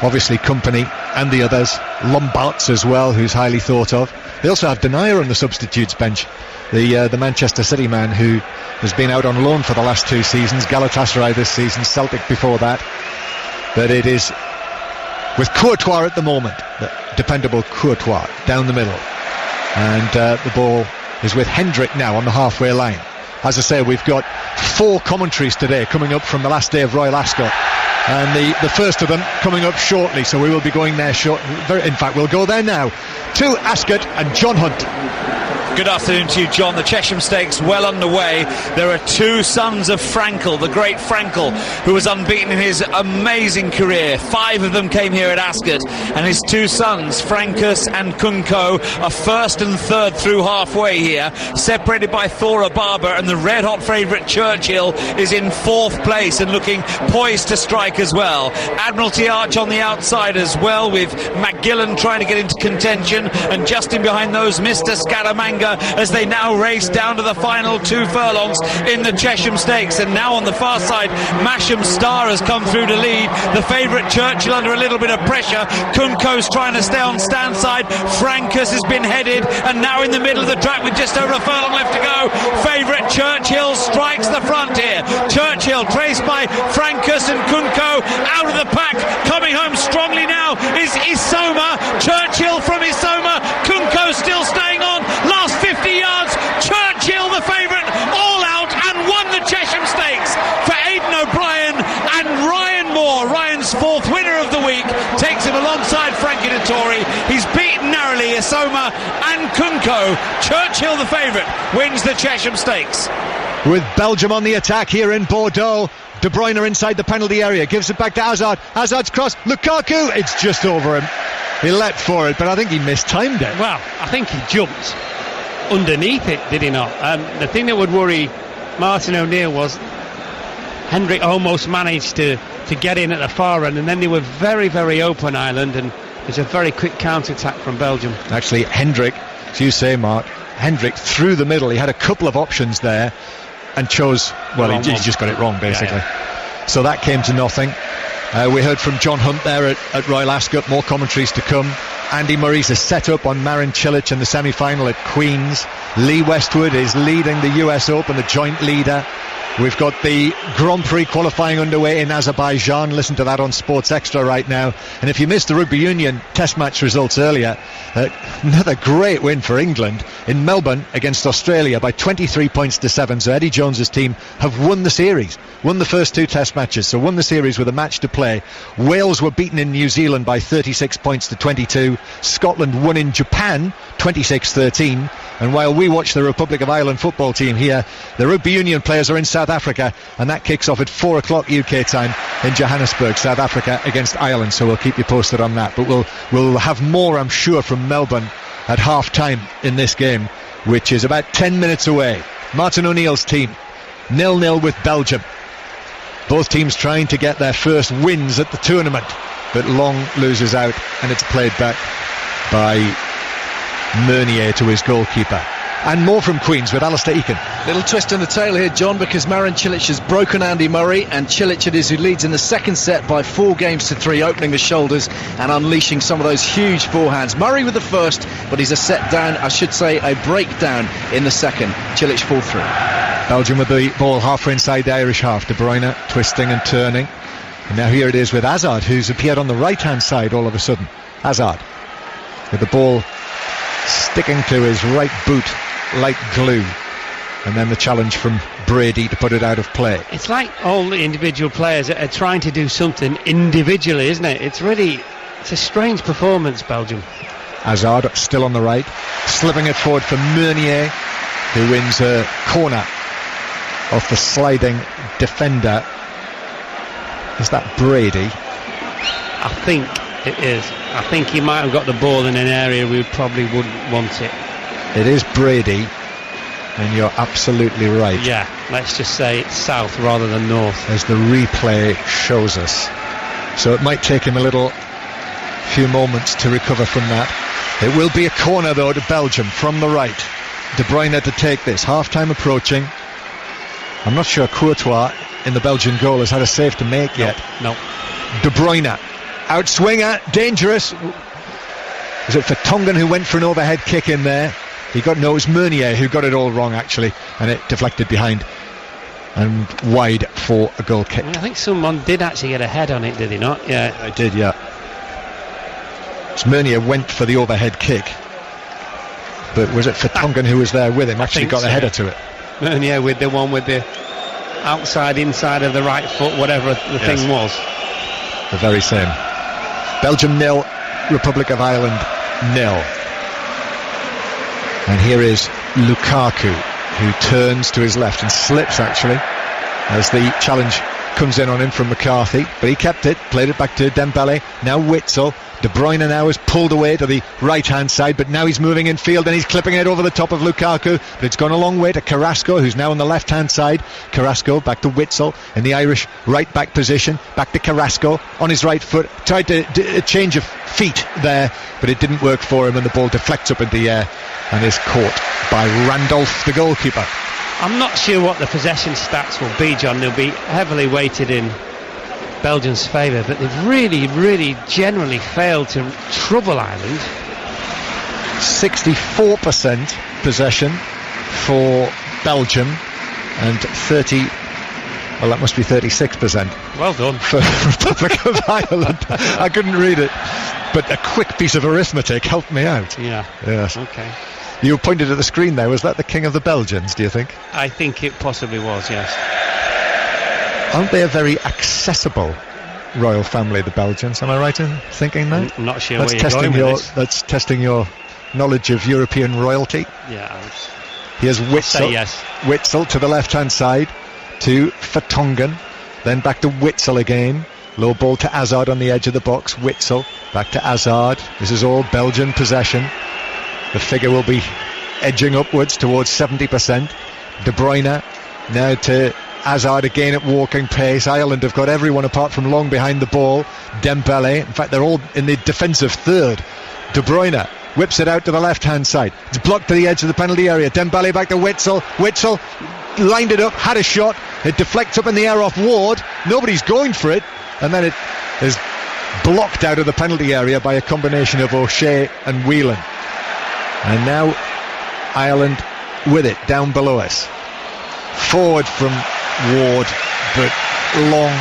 obviously Kompany and the others, Lombards as well, who's highly thought of. They also have Denier on the substitutes bench, the Manchester City man who has been out on loan for the last 2 seasons, Galatasaray this season, Celtic before that. But it is with Courtois at the moment, the dependable Courtois down the middle, and the ball is with Hendrick now on the halfway line. As I say, we've got 4 commentaries today coming up from the last day of Royal Ascot, and the first of them coming up shortly, so we will be going there in fact we'll go there now to Ascot and John Hunt. Good afternoon to you, John. The Chesham Stakes well underway. There are two sons of Frankel, the great Frankel, who was unbeaten in his amazing career. 5 of them came here at Ascot, and his two sons, Frankus and Kunko, are first and third through halfway here, separated by Thora Barber, and the red-hot favourite Churchill is in 4th place and looking poised to strike as well. Admiralty Arch on the outside as well, with McGillen trying to get into contention, and just in behind those, Mr. Scaramanga, as they now race down to the final 2 furlongs in the Chesham Stakes. And now on the far side, Masham Star has come through to lead. The favourite Churchill under a little bit of pressure. Kunko's trying to stay on stand side. Frankus has been headed, and now in the middle of the track with just over a furlong left to go, favourite Churchill strikes the front here. Churchill traced by Frankus and Kunko out of the pack. Coming home strongly now is Isoma. Churchill from Isoma. Kunko still staying on. Last 50 yards, Churchill the favourite, all out, and won the Chesham Stakes for Aidan O'Brien and Ryan Moore. Ryan's 4th winner of the week takes him alongside Frankie Dettori. He's beaten narrowly Isoma and Kunko. Churchill the favourite wins the Chesham Stakes. With Belgium on the attack here in Bordeaux, De Bruyne inside the penalty area, gives it back to Hazard. Hazard's cross, Lukaku, it's just over him. He leapt for it, but I think he mistimed it. Well, I think he jumped underneath it, did he not? The thing that would worry Martin O'Neill was Hendrick almost managed to get in at the far end, and then they were very, very open, Ireland, and there's a very quick counter-attack from Belgium. Actually, Hendrick, as you say, Mark, Hendrick through the middle, he had a couple of options there and chose, well, he just got it wrong, basically. Yeah. So that came to nothing. We heard from John Hunt there at Royal Ascot, more commentaries to come. Andy Murray's a set-up on Marin Cilic in the semi-final at Queen's. Lee Westwood is leading the US Open, the joint leader. We've got the Grand Prix qualifying underway in Azerbaijan. Listen to that on Sports Extra right now. And if you missed the Rugby Union Test match results earlier, another great win for England in Melbourne against Australia by 23 points to 7. So Eddie Jones's team have won the series, won the first 2 Test matches, so won the series with a match to play. Wales were beaten in New Zealand by 36 points to 22. Scotland won in Japan 26-13. And while we watch the Republic of Ireland football team here, the Rugby Union players are in South Africa, and that kicks off at 4 o'clock UK time in Johannesburg, South Africa against Ireland. So we'll keep you posted on that, but we'll have more, I'm sure, from Melbourne at half time in this game, which is about 10 minutes away. Martin O'Neill's team 0-0 with Belgium. Both teams trying to get their first wins at the tournament, but Long loses out, and it's played back by Meunier to his goalkeeper. And more from Queen's with Alistair Eakin. Little twist in the tail here, John, because Marin Cilic has broken Andy Murray, and Cilic it is who leads in the second set by 4 games to 3, opening the shoulders and unleashing some of those huge forehands. Murray with the first, but he's a set down, I should say a breakdown in the second. Cilic fall through. Belgium with the ball halfway inside the Irish half. De Bruyne twisting and turning. And now here it is with Hazard, who's appeared on the right-hand side all of a sudden. Hazard with the ball sticking to his right boot like glue, and then the challenge from Brady to put it out of play. It's like all the individual players are trying to do something individually, isn't it? It's a strange performance, Belgium. Hazard still on the right, slipping it forward for Meunier, who wins a corner off the sliding defender. Is that Brady? I think it is. I think he might have got the ball in an area we probably wouldn't want it. It is Brady, and you're absolutely right. Yeah, let's just say it's south rather than north, as the replay shows us. So it might take him a few moments to recover from that. It will be a corner though to Belgium from the right. De Bruyne to take this. Half-time approaching. I'm not sure Courtois in the Belgian goal has had a save to make yet. No. De Bruyne, outswinger, dangerous. Was it Vertonghen who went for an overhead kick in there? It was Meunier who got it all wrong actually, and it deflected behind and wide for a goal kick. I think someone did actually get a head on it, did he not? Yeah, I did, yeah. Meunier went for the overhead kick, but was it Vertonghen who was there with him actually got the header to it? Meunier with the one with the outside, inside of the right foot, whatever the thing was. The very same. Belgium 0, Republic of Ireland 0. And here is Lukaku, who turns to his left and slips actually as the challenge comes in on him from McCarthy, but he kept it, played it back to Dembele. Now Witsel. De Bruyne now is pulled away to the right hand side, but now he's moving in field and he's clipping it over the top of Lukaku, but it's gone a long way to Carrasco, who's now on the left hand side. Carrasco back to Witsel in the Irish right back position, back to Carrasco on his right foot, tried to a change of feet there, but it didn't work for him, and the ball deflects up in the air and is caught by Randolph, the goalkeeper. I'm not sure what the possession stats will be, John. They'll be heavily weighted in Belgium's favour, but they've really generally failed to trouble Ireland. 64% possession for Belgium and 36%. Well done. For Republic of Ireland. I couldn't read it, but a quick piece of arithmetic helped me out. Yeah. Yes. Okay. You pointed at the screen there. Was that the King of the Belgians, do you think? I think it possibly was, yes. Aren't they a very accessible royal family, the Belgians? Am I right in thinking that? I'm not sure where you're going with this. That's testing your knowledge of European royalty. Yeah. Here's Witsel. Yes. Witsel to the left-hand side to Vertonghen. Then back to Witsel again. Low ball to Hazard on the edge of the box. Witsel back to Hazard. This is all Belgian possession. The figure will be edging upwards towards 70%. De Bruyne now to Hazard again at walking pace. Ireland have got everyone apart from Long behind the ball. Dembele, in fact they're all in the defensive third. De Bruyne whips it out to the left hand side. It's blocked to the edge of the penalty area. Dembele back to Witsel. Witsel lined it up, had a shot. It deflects up in the air off Ward. Nobody's going for it, and then it is blocked out of the penalty area by a combination of O'Shea and Whelan. And now Ireland with it down below us. Forward from Ward, but Long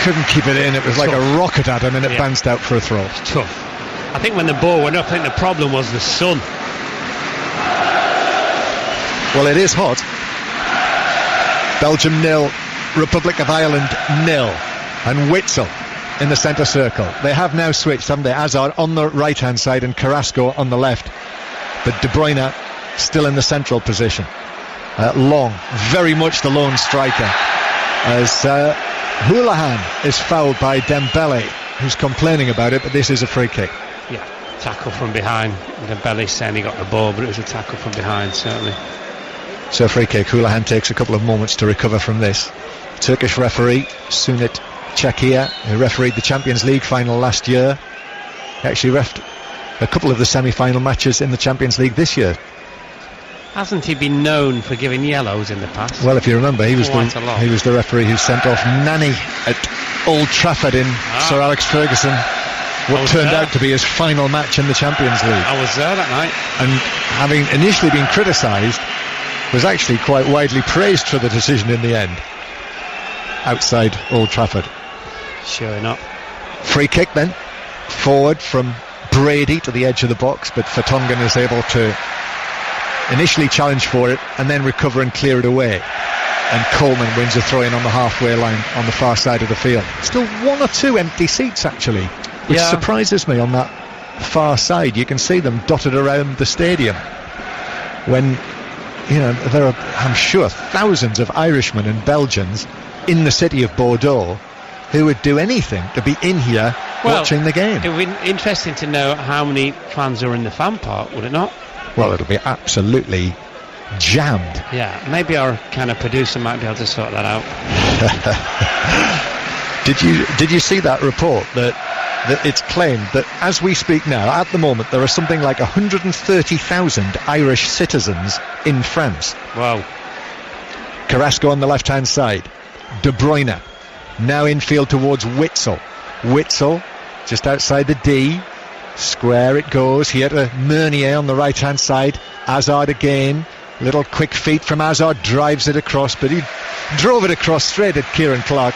couldn't keep it in. It was like a rocket at him, and it bounced out for a throw. It's tough. I think when the ball went up, I think the problem was the sun. Well, it is hot. Belgium 0, Republic of Ireland 0, and Witsel in the centre circle. They have now switched, haven't they? Hazard on the right hand side and Carrasco on the left, but De Bruyne still in the central position. Long, very much the lone striker, as Houlihan is fouled by Dembele, who's complaining about it, but this is a free kick. Yeah, tackle from behind. Dembele saying he got the ball, but it was a tackle from behind, certainly. So a free kick. Houlihan takes a couple of moments to recover from this. Turkish referee Sunit Çakir, who refereed the Champions League final last year, actually refed a couple of the semi-final matches in the Champions League this year. Hasn't he been known for giving yellows in the past? Well, if you remember, he was the referee who sent off Nani at Old Trafford in Sir Alex Ferguson, what turned out to be his final match in the Champions League. I was there that night. And having initially been criticised, was actually quite widely praised for the decision in the end, outside Old Trafford. Sure enough. Free kick then, forward from Brady to the edge of the box, but Vertonghen is able to initially challenge for it and then recover and clear it away, and Coleman wins a throw-in on the halfway line on the far side of the field. Still one or two empty seats actually, which surprises me on that far side. You can see them dotted around the stadium when, you know, there are, I'm sure, thousands of Irishmen and Belgians in the city of Bordeaux who would do anything to be in here watching the game. It would be interesting to know how many fans are in the fan park, would it not? Well, it'll be absolutely jammed. Yeah, maybe our kind of producer might be able to sort that out. Did you see that report that it's claimed that as we speak now, at the moment, there are something like 130,000 Irish citizens in France? Wow. Carrasco on the left-hand side. De Bruyne now infield towards Witsel. Witsel just outside the D. Square it goes here to Meunier on the right hand side. Hazard again, little quick feet from Hazard, drives it across, but he drove it across straight at Kieran Clark,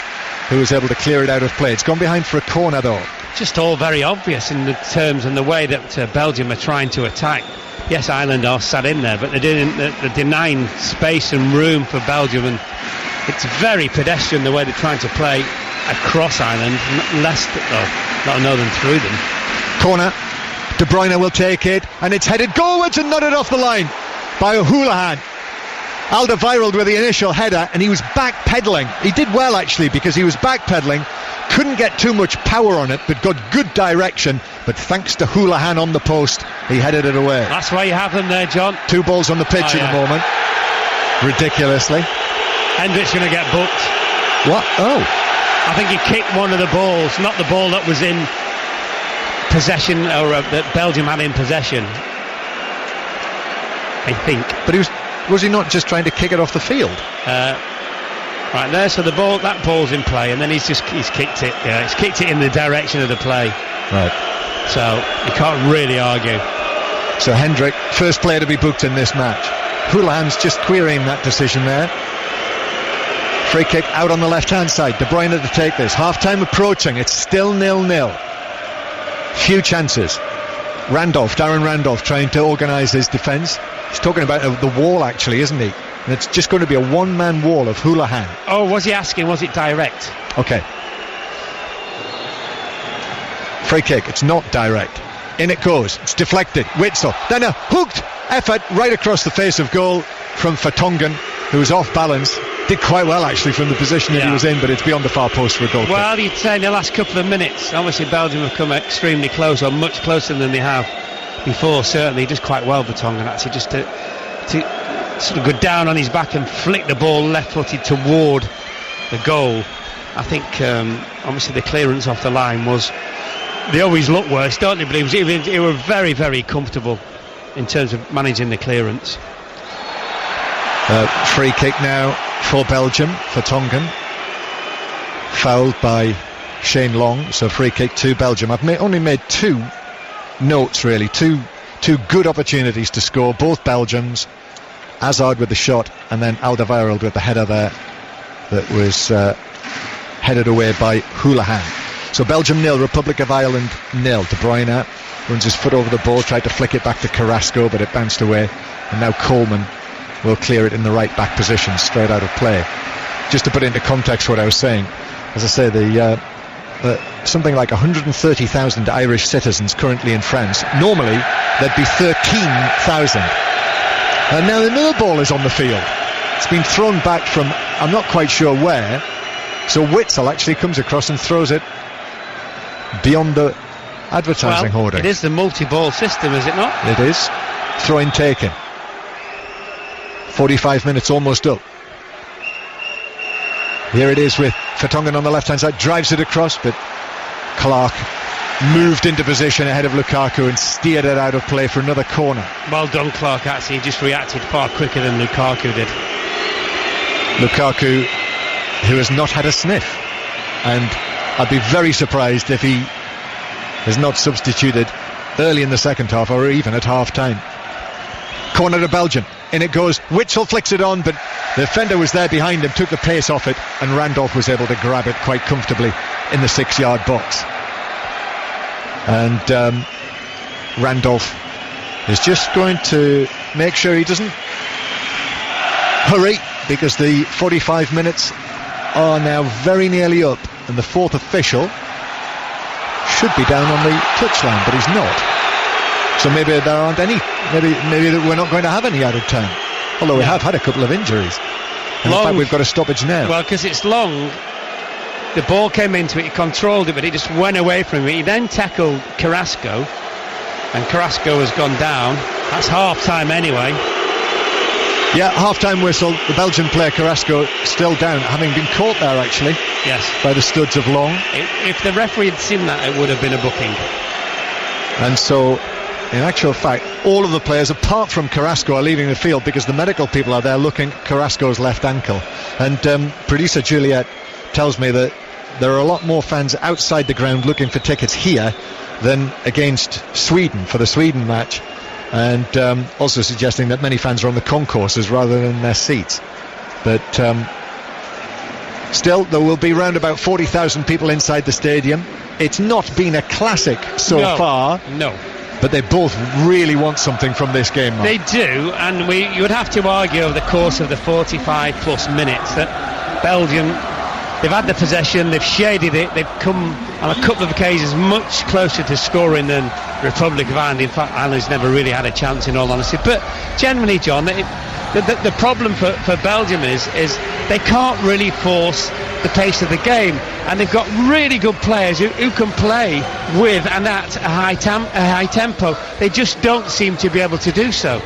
who was able to clear it out of play. It's gone behind for a corner though. Just all very obvious in the terms and the way that Belgium are trying to attack. Yes, Ireland are sat in there, but they're denying space and room for Belgium, and it's very pedestrian the way they're trying to play across Ireland, not than through them. Corner, De Bruyne will take it, and it's headed goalwards and not it off the line. by Houlihan. Alderweireld with the initial header, and he was backpedaling. He did well actually, because he was backpedaling, couldn't get too much power on it, but got good direction. But thanks to Houlihan on the post, he headed it away. That's why you have them there, John. 2 balls on the pitch at the moment. Ridiculously. Hendrick's going to get booked. What? Oh. I think he kicked one of the balls, not the ball that was in possession, or that Belgium had in possession, I think. But was he not just trying to kick it off the field? Right there, so that ball's in play, and then he's kicked it. Yeah, he's kicked it in the direction of the play. Right. So you can't really argue. So Hendrick, first player to be booked in this match. Houlihan's just querying that decision there. Free kick out on the left-hand side. De Bruyne to take this. Half-time approaching. It's still 0-0. Few chances. Darren Randolph trying to organise his defence. He's talking about the wall, actually, isn't he? And it's just going to be a one-man wall of Houlihan. Oh, was he asking, was it direct? OK. Free kick. It's not direct. In it goes. It's deflected. Witsel. Then a hooked effort right across the face of goal from Vertonghen, who was off balance. Did quite well actually from the position that he was in, but it's beyond the far post for a goal. Well, you'd say in the last couple of minutes, obviously Belgium have come extremely close, or much closer than they have before. Certainly, he does quite well, Vertonghen, actually, just to sort of go down on his back and flick the ball left-footed toward the goal. I think obviously the clearance off the line was. They always look worse, don't they? But they were very, very comfortable in terms of managing the clearance. Free kick now for Belgium. Vertonghen fouled by Shane Long, so free kick to Belgium. I've only made 2 notes really, two good opportunities to score, both Belgians. Hazard with the shot, and then Alderweireld with the header there that was headed away by Houlihan. So Belgium 0, Republic of Ireland 0. De Bruyne runs his foot over the ball, tried to flick it back to Carrasco, but it bounced away, and now Coleman will clear it in the right back position, straight out of play. Just to put into context what I was saying, as I say, something like 130,000 Irish citizens currently in France. Normally there'd be 13,000, and now another ball is on the field. It's been thrown back from I'm not quite sure where, so Witsel actually comes across and throws it beyond the advertising hoarding. It is the multi-ball system, is it not? It is. Throw-in taken. 45 minutes almost up. Here it is with Vertonghen on the left-hand side, drives it across, but Clark moved into position ahead of Lukaku and steered it out of play for another corner. Well done, Clark, actually. He just reacted far quicker than Lukaku did. Lukaku, who has not had a sniff, and I'd be very surprised if he is not substituted early in the second half or even at half-time. Corner to Belgium. In it goes. Witsel flicks it on, but the defender was there behind him, took the pace off it, and Randolph was able to grab it quite comfortably in the 6-yard box. And Randolph is just going to make sure he doesn't hurry, because the 45 minutes are now very nearly up, and the 4th official should be down on the touchline, but he's not. So maybe there aren't any. Maybe we're not going to have any added time. Although we have had a couple of injuries. And in fact, we've got a stoppage now. Well, because it's Long. The ball came into it, he controlled it, but he just went away from it. He then tackled Carrasco, and Carrasco has gone down. That's half-time anyway. Yeah, half-time whistle. The Belgian player Carrasco still down, having been caught there actually. Yes. By the studs of Long. If the referee had seen that, it would have been a booking. And so, in actual fact, all of the players apart from Carrasco are leaving the field because the medical people are there looking at Carrasco's left ankle. And producer Juliet tells me that there are a lot more fans outside the ground looking for tickets here than against Sweden for the Sweden match, and also suggesting that many fans are on the concourses rather than their seats. But still, there will be round about 40,000 people inside the stadium. It's not been a classic so far. No. But they both really want something from this game, Mark. They do, and you would have to argue over the course of the 45 plus minutes that Belgium, they've had the possession, they've shaded it, they've come on a couple of occasions much closer to scoring than Republic of Ireland. In fact, Ireland's never really had a chance, in all honesty. But generally, John, the problem for Belgium is they can't really force the pace of the game, and they've got really good players who can play with and at a high tempo. They just don't seem to be able to do so.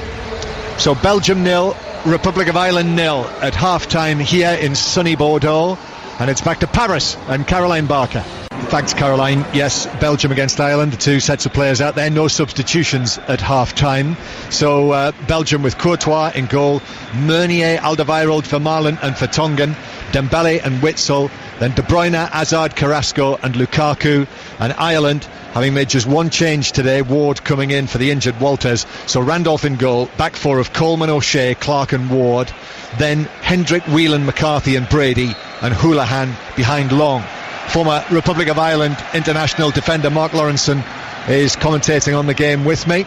So Belgium 0, Republic of Ireland 0 at half-time here in sunny Bordeaux, and it's back to Paris and Caroline Barker. Thanks, Caroline. Yes, Belgium against Ireland, the two sets of players out there, no substitutions at half-time. So Belgium with Courtois in goal, Meunier, Alderweireld, Vermaelen and Vertonghen, Dembele and Witsel, then De Bruyne, Hazard, Carrasco and Lukaku. And Ireland, having made just one change today, Ward coming in for the injured Walters. So Randolph in goal, back four of Coleman, O'Shea, Clark and Ward. Then Hendrick, Whelan, McCarthy and Brady, and Houlihan behind Long. Former Republic of Ireland international defender Mark Lawrenson is commentating on the game with me,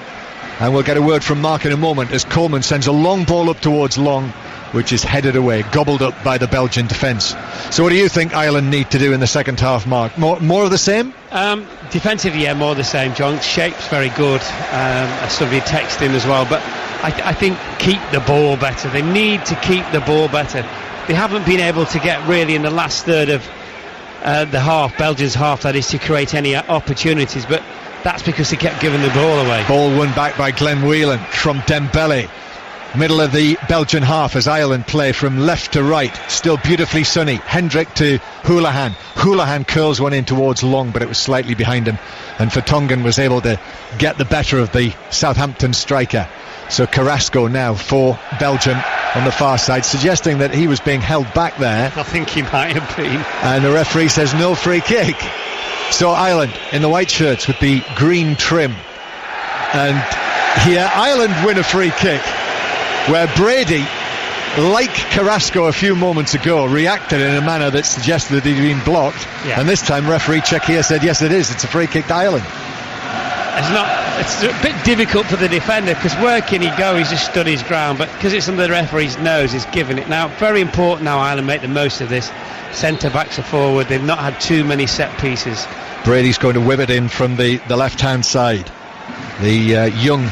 and we'll get a word from Mark in a moment as Coleman sends a long ball up towards Long, which is headed away, gobbled up by the Belgian defence. So what do you think Ireland need to do in the second half, Mark? More of the same? Defensively, yeah, more of the same, John. Shape's very good, as somebody texted in as well, but I think keep the ball better. They need to keep the ball better. They haven't been able to get really in the last third of the half, Belgium's half, that is, to create any opportunities, but that's because they kept giving the ball away. Ball won back by Glenn Whelan from Dembele. Middle of the Belgian half as Ireland play from left to right, still beautifully sunny. Hendrick to Houlihan. Houlihan curls one in towards Long, but it was slightly behind him, and Vertonghen was able to get the better of the Southampton striker. So Carrasco now for Belgium on the far side, suggesting that he was being held back there. I think he might have been. And the referee says no free kick. So Ireland in the white shirts with the green trim. And here Ireland win a free kick, where Brady, like Carrasco a few moments ago, reacted in a manner that suggested that he'd been blocked. Yeah. And this time referee check here said yes it is, it's a free kick to Ireland. It's a bit difficult for the defender, because where can he go? He's just stood his ground, but because it's under the referee's nose, he's given it. Now, very important now Ireland make the most of this. Centre backs are forward, they've not had too many set pieces. Brady's going to whip it in from the left hand side, the young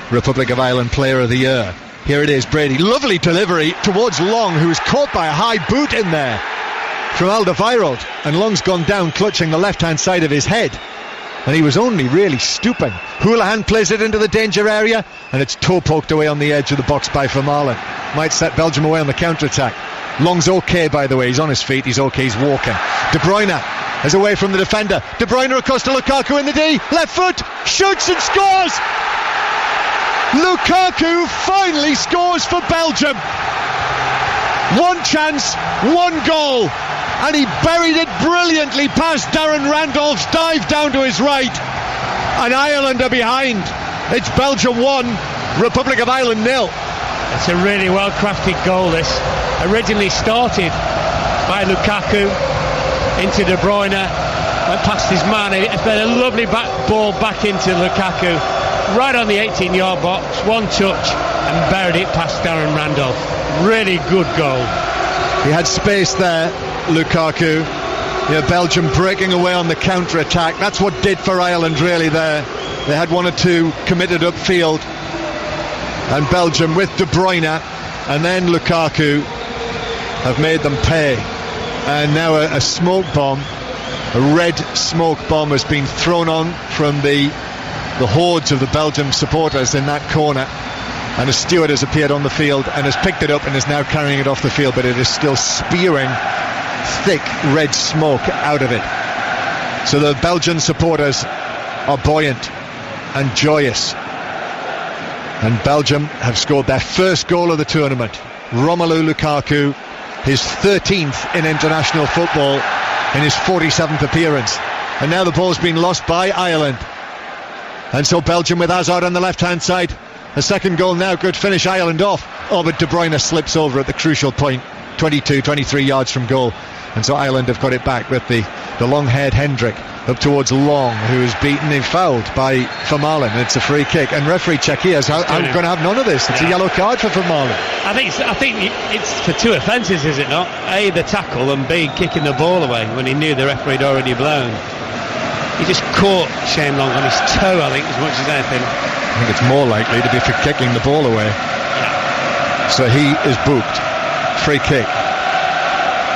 Republic of Ireland player of the year. Here it is, Brady, lovely delivery towards Long, who was caught by a high boot in there from Alderweireld, and Long's gone down clutching the left hand side of his head, and he was only really stooping. Houlihan plays it into the danger area, and it's toe poked away on the edge of the box by Vermaelen. Might set Belgium away on the counter-attack. Long's okay, by the way, he's on his feet, he's okay, he's walking. De Bruyne is away from the defender. De Bruyne across to Lukaku in the D, left foot, shoots and scores! Lukaku finally scores for Belgium. One chance, one goal, and he buried it brilliantly past Darren Randolph's dive down to his right, and Ireland are behind. It's Belgium 1, Republic of Ireland 0. It's a really well crafted goal, this. Originally started by Lukaku into De Bruyne, went past his man, it's been a lovely ball back into Lukaku, right on the 18-yard box, one touch, and buried it past Darren Randolph. Really good goal. He had space there, Lukaku. Yeah, Belgium breaking away on the counter-attack. That's what did for Ireland really there. They had one or two committed upfield, and Belgium with De Bruyne and then Lukaku have made them pay. And now a smoke bomb, a red smoke bomb, has been thrown on from the hordes of the Belgium supporters in that corner, and a steward has appeared on the field and has picked it up and is now carrying it off the field, but it is still spewing thick red smoke out of it. So the Belgian supporters are buoyant and joyous, and Belgium have scored their first goal of the tournament. Romelu Lukaku, his 13th in international football in his 47th appearance, and now the ball's been lost by Ireland, and so Belgium with Hazard on the left hand side. A second goal now could finish Ireland off. Oh, but De Bruyne slips over at the crucial point, 23 yards from goal, and so Ireland have got it back with the long-haired Hendrick up towards Long, who is beaten and fouled by Vermaelen. It's a free kick, and referee check here. I'm going to have none of this. It's a yellow card for Vermaelen. I think it's for two offences, is it not? A, the tackle, and B, kicking the ball away when he knew the referee had already blown. He just caught Shane Long on his toe, I think, as much as anything. I think it's more likely to be for kicking the ball away. Yeah. So he is booked. Free kick.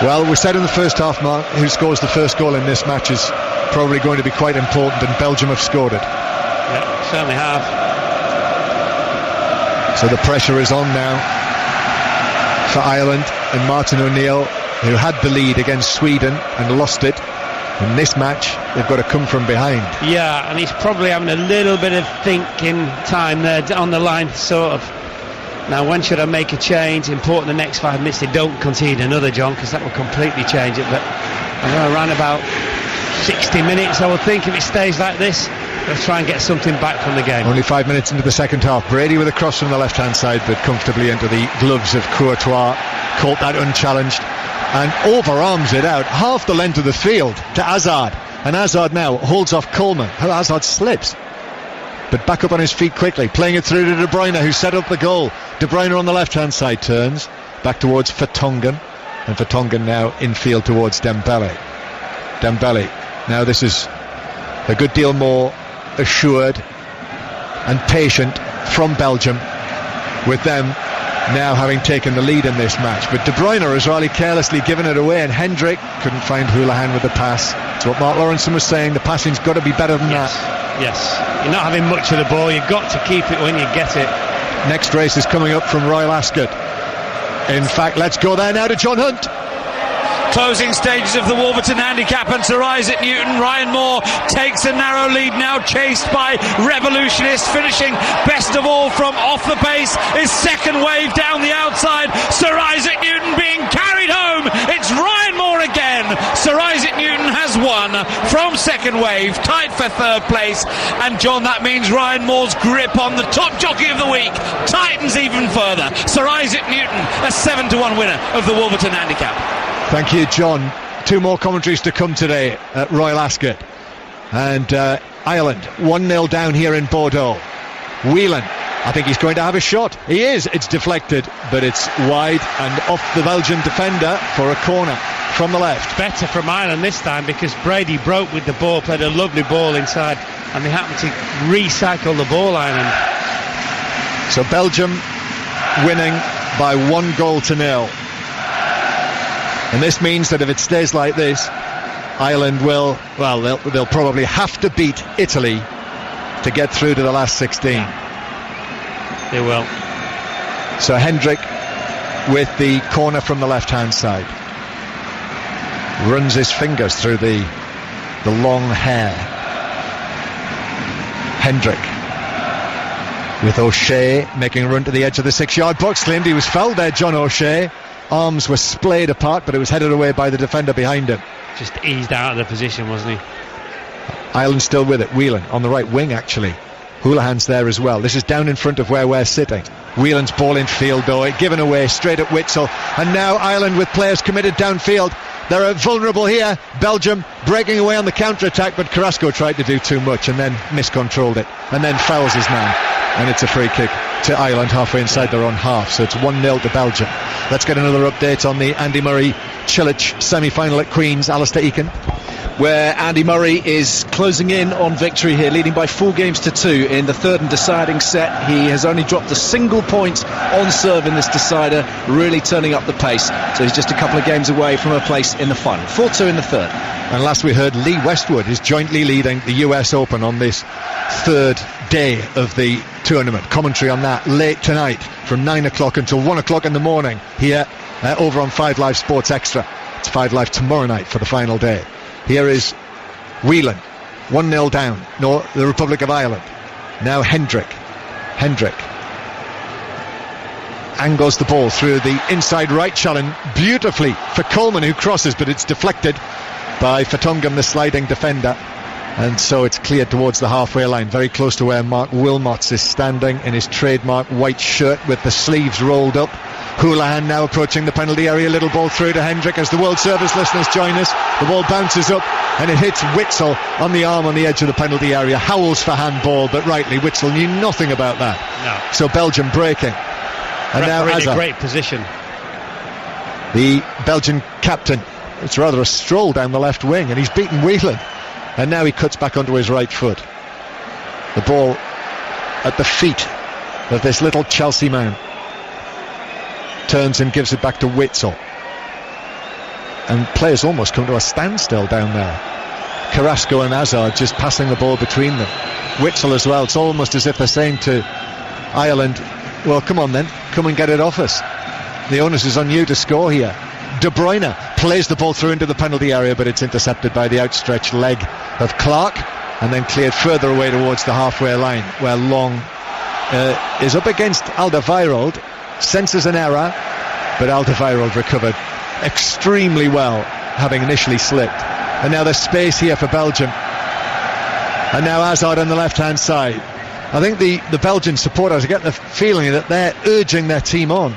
Well, we said in the first half, Mark, who scores the first goal in this match is probably going to be quite important, and Belgium have scored it. Yeah, certainly have. So the pressure is on now for Ireland, and Martin O'Neill, who had the lead against Sweden and lost it. In this match, they've got to come from behind. Yeah, and he's probably having a little bit of thinking time there on the line, sort of. Now, when should I make a change? Important the next 5 minutes they don't concede another, John, because that will completely change it. But around about 60 minutes, I would think, if it stays like this, let's try and get something back from the game. Only 5 minutes into the second half. Brady with a cross from the left-hand side, but comfortably into the gloves of Courtois. Caught that unchallenged and overarms it out half the length of the field to Hazard. And Hazard now holds off Coleman. Hazard slips, but back up on his feet quickly, playing it through to De Bruyne, who set up the goal. De Bruyne on the left-hand side turns back towards Vertonghen, and Vertonghen now infield towards Dembele. Now this is a good deal more assured and patient from Belgium, with them now having taken the lead in this match. But De Bruyne has rather carelessly given it away, and Hendrick couldn't find Houlihan with the pass. It's what Mark Lawrenson was saying, the passing's got to be better than that. Yes, you're not having much of the ball, you've got to keep it when you get it. Next race is coming up from Royal Ascot. In fact, let's go there now to John Hunt. Closing stages of the Wolverton Handicap, and Sir Isaac Newton. Ryan Moore takes a narrow lead now, chased by Revolutionist. Finishing best of all from off the pace is Second Wave down the outside. Sir Isaac Newton being carried home. It's Ryan Moore again. Sir Isaac Newton has won from Second Wave, tied for third place. And John, that means Ryan Moore's grip on the top jockey of the week tightens even further. Sir Isaac Newton, a 7-1 winner of the Wolverton Handicap. Thank you, John. 2 more commentaries to come today at Royal Ascot. And Ireland 1-0 down here in Bordeaux. Whelan, I think he's going to have a shot. He is. It's deflected, but it's wide and off the Belgian defender for a corner from the left. Better from Ireland this time, because Brady broke with the ball, played a lovely ball inside, and they happened to recycle the ball, Ireland. So Belgium winning by 1-0. And this means that if it stays like this, Ireland will, well, they'll probably have to beat Italy to get through to the last 16. They will. So Hendrick with the corner from the left-hand side. Runs his fingers through the long hair. Hendrick with O'Shea making a run to the edge of the 6-yard box. Claimed he was fouled there, John O'Shea. Arms were splayed apart, but it was headed away by the defender behind him. Just eased out of the position, wasn't he? Ireland still with it. Whelan on the right wing, actually. Houlihan's there as well. This is down in front of where we're sitting. Whelan's ball in field, though, given away straight at Witsel. And now Ireland with players committed downfield. They're vulnerable here. Belgium breaking away on the counter-attack, but Carrasco tried to do too much and then miscontrolled it, and then fouls his man. And it's a free kick to Ireland halfway inside their own half. So it's 1-0 to Belgium. Let's get another update on the Andy Murray-Chilich semi-final at Queen's. Alistair Eakin. Where Andy Murray is closing in on victory here, leading by 4-2 in the third and deciding set. He has only dropped a single point on serve in this decider, really turning up the pace. So he's just a couple of games away from a place in the final. 4-2 in the third. And last we heard, Lee Westwood is jointly leading the US Open on this third day of the tournament. Commentary on that late tonight from 9 o'clock until 1 o'clock in the morning here over on 5 Live Sports Extra. It's 5 Live tomorrow night for the final day. Here is Whelan, 1-0 down, the Republic of Ireland. Now Hendrick angles the ball through the inside right challenge beautifully for Coleman, who crosses, but it's deflected by Vertonghen, the sliding defender. And so it's cleared towards the halfway line, very close to where Mark Wilmots is standing in his trademark white shirt with the sleeves rolled up. Houlihan now approaching the penalty area. Little ball through to Hendrick as the World Service listeners join us. The ball bounces up and it hits Witsel on the arm on the edge of the penalty area. Howls for handball, but rightly Witsel knew nothing about that. No. So Belgium breaking. And now in Hazard, a great position. the Belgian captain. It's rather a stroll down the left wing, and he's beaten Whelan. And now he cuts back onto his right foot. The ball at the feet of this little Chelsea man. Turns and gives it back to Witsel. And players almost come to a standstill down there. Carrasco and Hazard just passing the ball between them. Witsel as well. It's almost as if they're saying to Ireland, well, come on then, come and get it off us. The onus is on you to score here. De Bruyne plays the ball through into the penalty area, but it's intercepted by the outstretched leg of Clark, and then cleared further away towards the halfway line, where Long is up against Alderweireld, senses an error, but Alderweireld recovered extremely well, having initially slipped. And now there's space here for Belgium. And now Hazard on the left-hand side. I think the Belgian supporters get the feeling that they're urging their team on.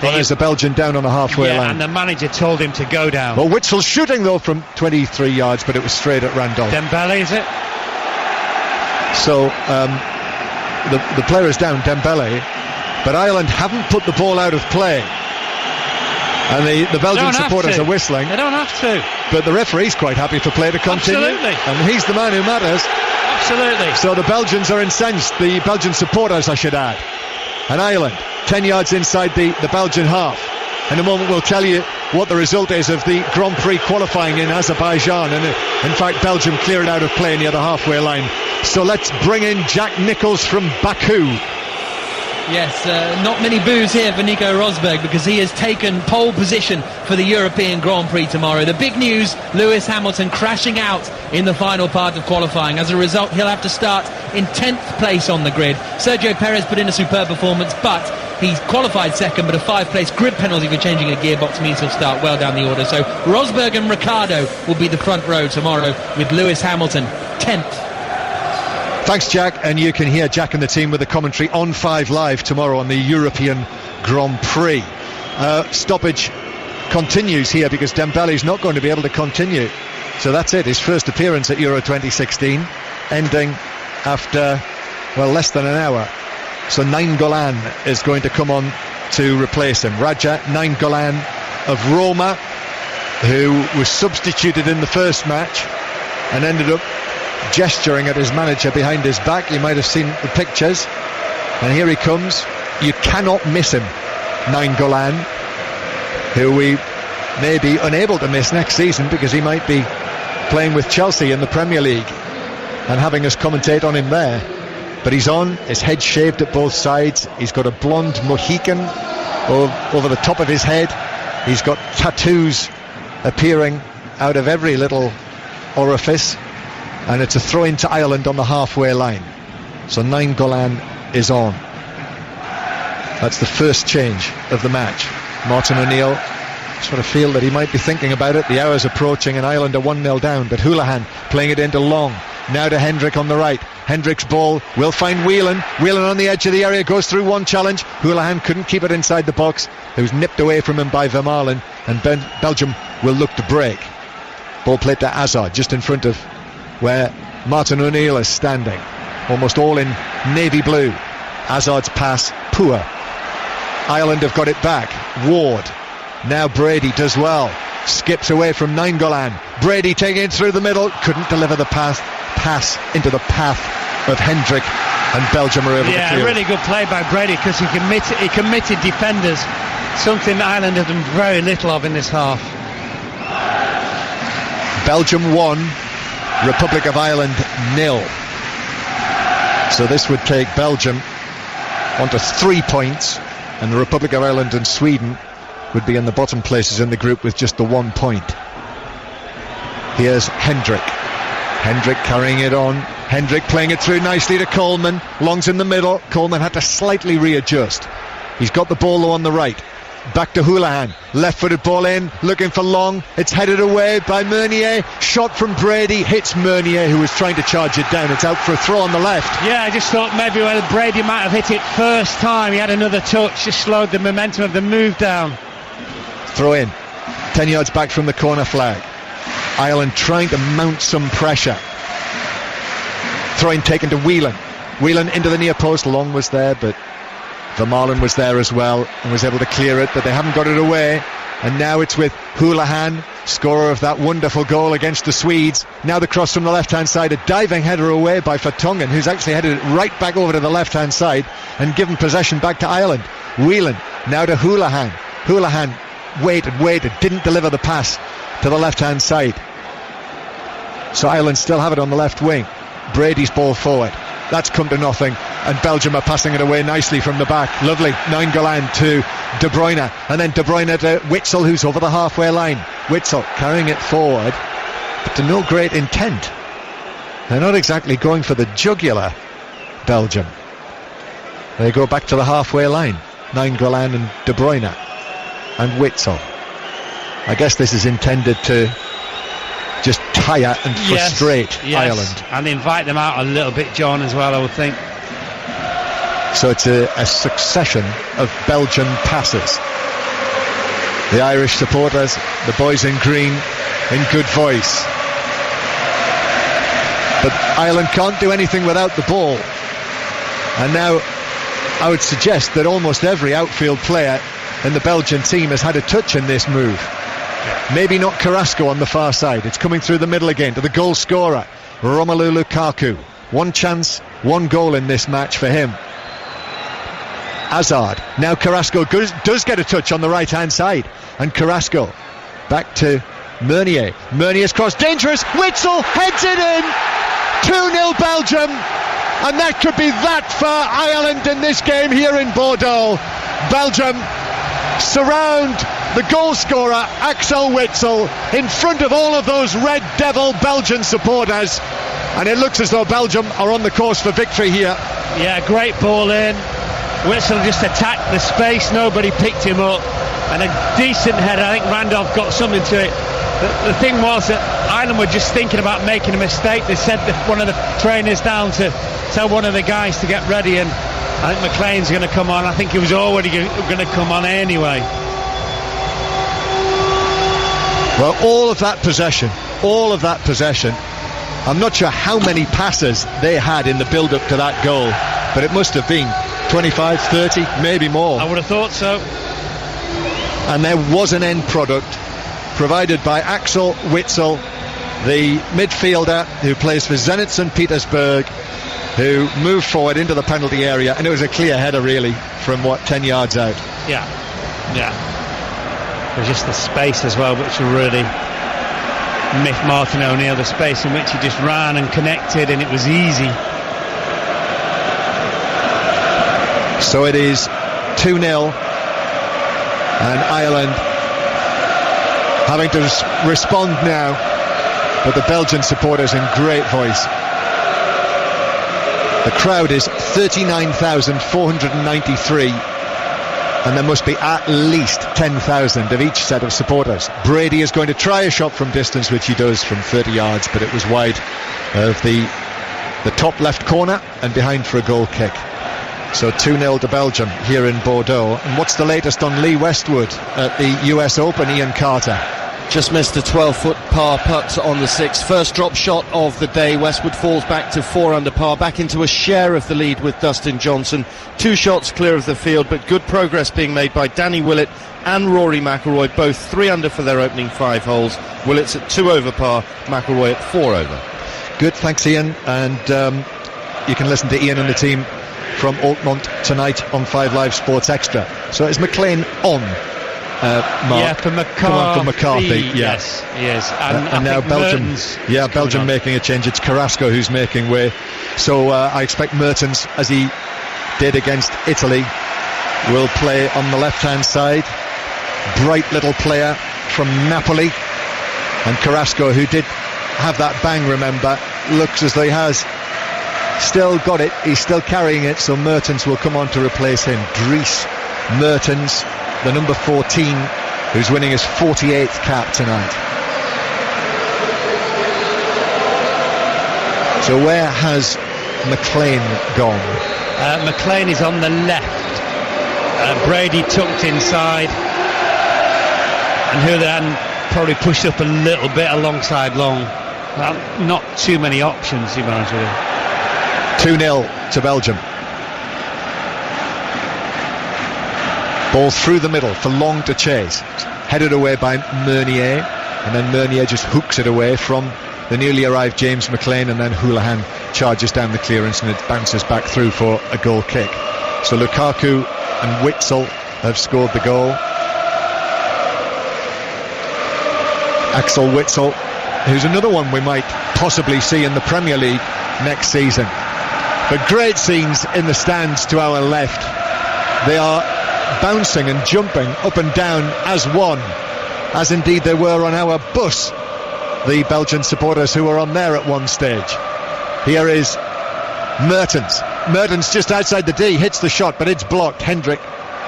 Well, there's a Belgian down on a halfway line. And the manager told him to go down. Well, Witzel shooting though from 23 yards, but it was straight at Randolph. Dembele, is it? So the player is down, Dembele, but Ireland haven't put the ball out of play. And the Belgian supporters are whistling. They don't have to. But the referee's quite happy for play to continue. Absolutely. And he's the man who matters. Absolutely. So the Belgians are incensed, the Belgian supporters, I should add. And Ireland, 10 yards inside the Belgian half. In a moment we'll tell you what the result is of the Grand Prix qualifying in Azerbaijan. And in fact, Belgium clear it out of play near the halfway line. So let's bring in Jack Nicholls from Baku. Yes, not many boos here for Nico Rosberg, because he has taken pole position for the European Grand Prix tomorrow. The big news, Lewis Hamilton crashing out in the final part of qualifying. As a result, he'll have to start in 10th place on the grid. Sergio Perez put in a superb performance, but he's qualified second, but a 5-place grid penalty for changing a gearbox means he'll start well down the order. So Rosberg and Ricciardo will be the front row tomorrow, with Lewis Hamilton 10th. Thanks, Jack, and you can hear Jack and the team with the commentary on 5 Live tomorrow on the European Grand Prix. Stoppage continues here because Dembele's not going to be able to continue. So that's it, his first appearance at Euro 2016, ending after, well, less than an hour. So Nainggolan is going to come on to replace him. Raja Nainggolan of Roma, who was substituted in the first match and ended up gesturing at his manager behind his back. You might have seen the pictures. And here he comes. You cannot miss him, Nainggolan, who we may be unable to miss next season because he might be playing with Chelsea in the Premier League and having us commentate on him there. But he's on, his head shaved at both sides. He's got a blonde Mohican over the top of his head. He's got tattoos appearing out of every little orifice. And it's a throw into Ireland on the halfway line. So Nainggolan is on. That's the first change of the match. Martin O'Neill sort of feel that he might be thinking about it. The hour's approaching and Ireland are 1-0 down, but Houlihan playing it into Long. Now to Hendrick on the right. Hendrick's ball will find Whelan. Whelan on the edge of the area goes through one challenge. Houlihan couldn't keep it inside the box. It was nipped away from him by Vermaelen, and Belgium will look to break. Ball played to Hazard just in front of where Martin O'Neill is standing, almost all in navy blue. Hazard's pass, poor. Ireland have got it back. Ward. Now Brady does well. Skips away from Nainggolan. Brady taking it through the middle. Couldn't deliver the pass into the path of Hendrick, and Belgium are able to clear. Yeah, really good play by Brady, because he committed defenders, something Ireland have done very little of in this half. Belgium 1, Republic of Ireland 0. So this would take Belgium onto 3 points, and the Republic of Ireland and Sweden would be in the bottom places in the group with just the 1 point. Here's Hendrick. Hendrick carrying it on. Hendrick playing it through nicely to Coleman. Long's in the middle. Coleman had to slightly readjust. He's got the ball though on the right. Back to Houlihan. Left-footed ball in, looking for Long. It's headed away by Meunier. Shot from Brady. Hits Meunier, who was trying to charge it down. It's out for a throw on the left. Yeah, I just thought maybe whether Brady might have hit it first time. He had another touch, just slowed the momentum of the move down. Throw in. 10 yards back from the corner flag. Ireland trying to mount some pressure. Throw-in taken to Whelan. Whelan into the near post. Long was there, but Vermaelen was there as well and was able to clear it, but they haven't got it away. And now it's with Houlihan, scorer of that wonderful goal against the Swedes. Now the cross from the left-hand side, a diving header away by Vertonghen, who's actually headed it right back over to the left-hand side and given possession back to Ireland. Whelan, now to Houlihan. Houlihan waited, didn't deliver the pass to the left-hand side. So Ireland still have it on the left wing. Brady's ball forward. That's come to nothing, and Belgium are passing it away nicely from the back. Lovely. Nainggolan to De Bruyne, and then De Bruyne to Witsel, who's over the halfway line. Witsel carrying it forward, but to no great intent. They're not exactly going for the jugular, Belgium. They go back to the halfway line. Nainggolan and De Bruyne and Witsel. I guess this is intended to just tire and frustrate Ireland. And invite them out a little bit, John, as well, I would think. So it's a succession of Belgian passes. The Irish supporters, the boys in green, in good voice. But Ireland can't do anything without the ball. And now I would suggest that almost every outfield player in the Belgian team has had a touch in this move. Maybe not Carrasco on the far side. It's coming through the middle again to the goal scorer, Romelu Lukaku. One chance, one goal in this match for him. Hazard. Now Carrasco does get a touch on the right hand side, and Carrasco back to Meunier. Meunier's cross, dangerous. Witsel heads it in. 2-0 Belgium, and that could be that for Ireland in this game here in Bordeaux. Belgium surround the goal scorer Axel Witsel in front of all of those Red Devil Belgian supporters, and it looks as though Belgium are on the course for victory here. Yeah, great ball in. Witsel just attacked the space, nobody picked him up, and a decent header. I think Randolph got something to it. The thing was that Ireland were just thinking about making a mistake. They sent one of the trainers down to tell one of the guys to get ready, and I think McLean's going to come on. I think he was already going to come on anyway. Well, all of that possession, I'm not sure how many passes they had in the build-up to that goal, but it must have been 25, 30, maybe more. I would have thought so. And there was an end product provided by Axel Witsel, the midfielder who plays for Zenit St. Petersburg, who moved forward into the penalty area, and it was a clear header really from 10 yards out. Yeah. It was just the space as well which really miffed Martin O'Neill, the space in which he just ran and connected, and it was easy. So it is 2-0, and Ireland having to respond now, but the Belgian supporters in great voice. The crowd is 39,493, and there must be at least 10,000 of each set of supporters. Brady is going to try a shot from distance, which he does from 30 yards, but it was wide of the top left corner and behind for a goal kick. So 2-0 to Belgium here in Bordeaux. And what's the latest on Lee Westwood at the US Open, Ian Carter? Just missed a 12-foot par putt on the 6th. First drop shot of the day. Westwood falls back to 4 under par, back into a share of the lead with Dustin Johnson. 2 shots clear of the field, but good progress being made by Danny Willett and Rory McIlroy, both 3 under for their opening 5 holes. Willett's at 2 over par, McIlroy at 4 over. Good, thanks Ian. And you can listen to Ian and the team from Oakmont tonight on 5 Live Sports Extra. So is McLean on? Mark? Yeah, for McCarthy. Come on, for McCarthy. Yes, he is. And now Belgium. Belgium making a change. It's Carrasco who's making way. So I expect Mertens, as he did against Italy, will play on the left-hand side. Bright little player from Napoli. And Carrasco, who did have that bang, remember, looks as though he has still got it. He's still carrying it. So Mertens will come on to replace him. Dries Mertens, the number 14, who's winning his 48th cap tonight. So where has McLean gone? McLean is on the left. Brady tucked inside, and Houlihan probably pushed up a little bit alongside Long. Well, not too many options, to be honest with you. 2-0 to Belgium. Ball through the middle for Long to chase. headed away by Meunier, and then Meunier just hooks it away from the newly arrived James McLean, and then Houlihan charges down the clearance and it bounces back through for a goal kick. So Lukaku and Witsel have scored the goal. Axel Witsel, who's another one we might possibly see in the Premier League next season. But great scenes in the stands to our left. They are bouncing and jumping up and down as one, as indeed they were on our bus, the Belgian supporters who were on there at one stage. Here is Mertens. Mertens just outside the D, hits the shot, but it's blocked. Hendrick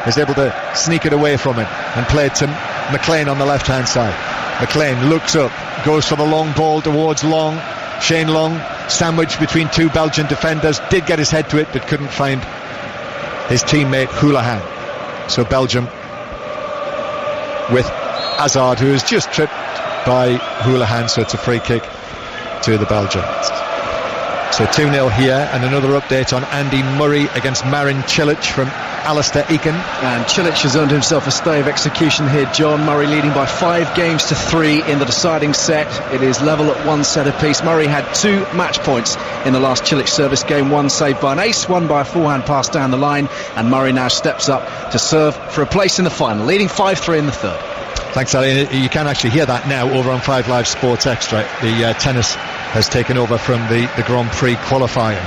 is able to sneak it away from him and play it to McLean on the left-hand side. McLean looks up, goes for the long ball towards Long. Shane Long, sandwiched between two Belgian defenders, did get his head to it, but couldn't find his teammate Houlihan. So Belgium with Hazard, who is just tripped by Houlihan, so it's a free kick to the Belgians. So 2-0 here, and another update on Andy Murray against Marin Cilic from Alistair Eakin. And Cilic has earned himself a stay of execution here. John Murray leading by 5 games to 3 in the deciding set. It is level at 1 set apiece. Murray had 2 match points in the last Cilic service game, one saved by an ace, one by a forehand pass down the line, and Murray now steps up to serve for a place in the final, leading 5-3 in the third. Thanks, Ali. You can actually hear that now over on 5 Live Sports Extra. The tennis has taken over from the Grand Prix qualifying.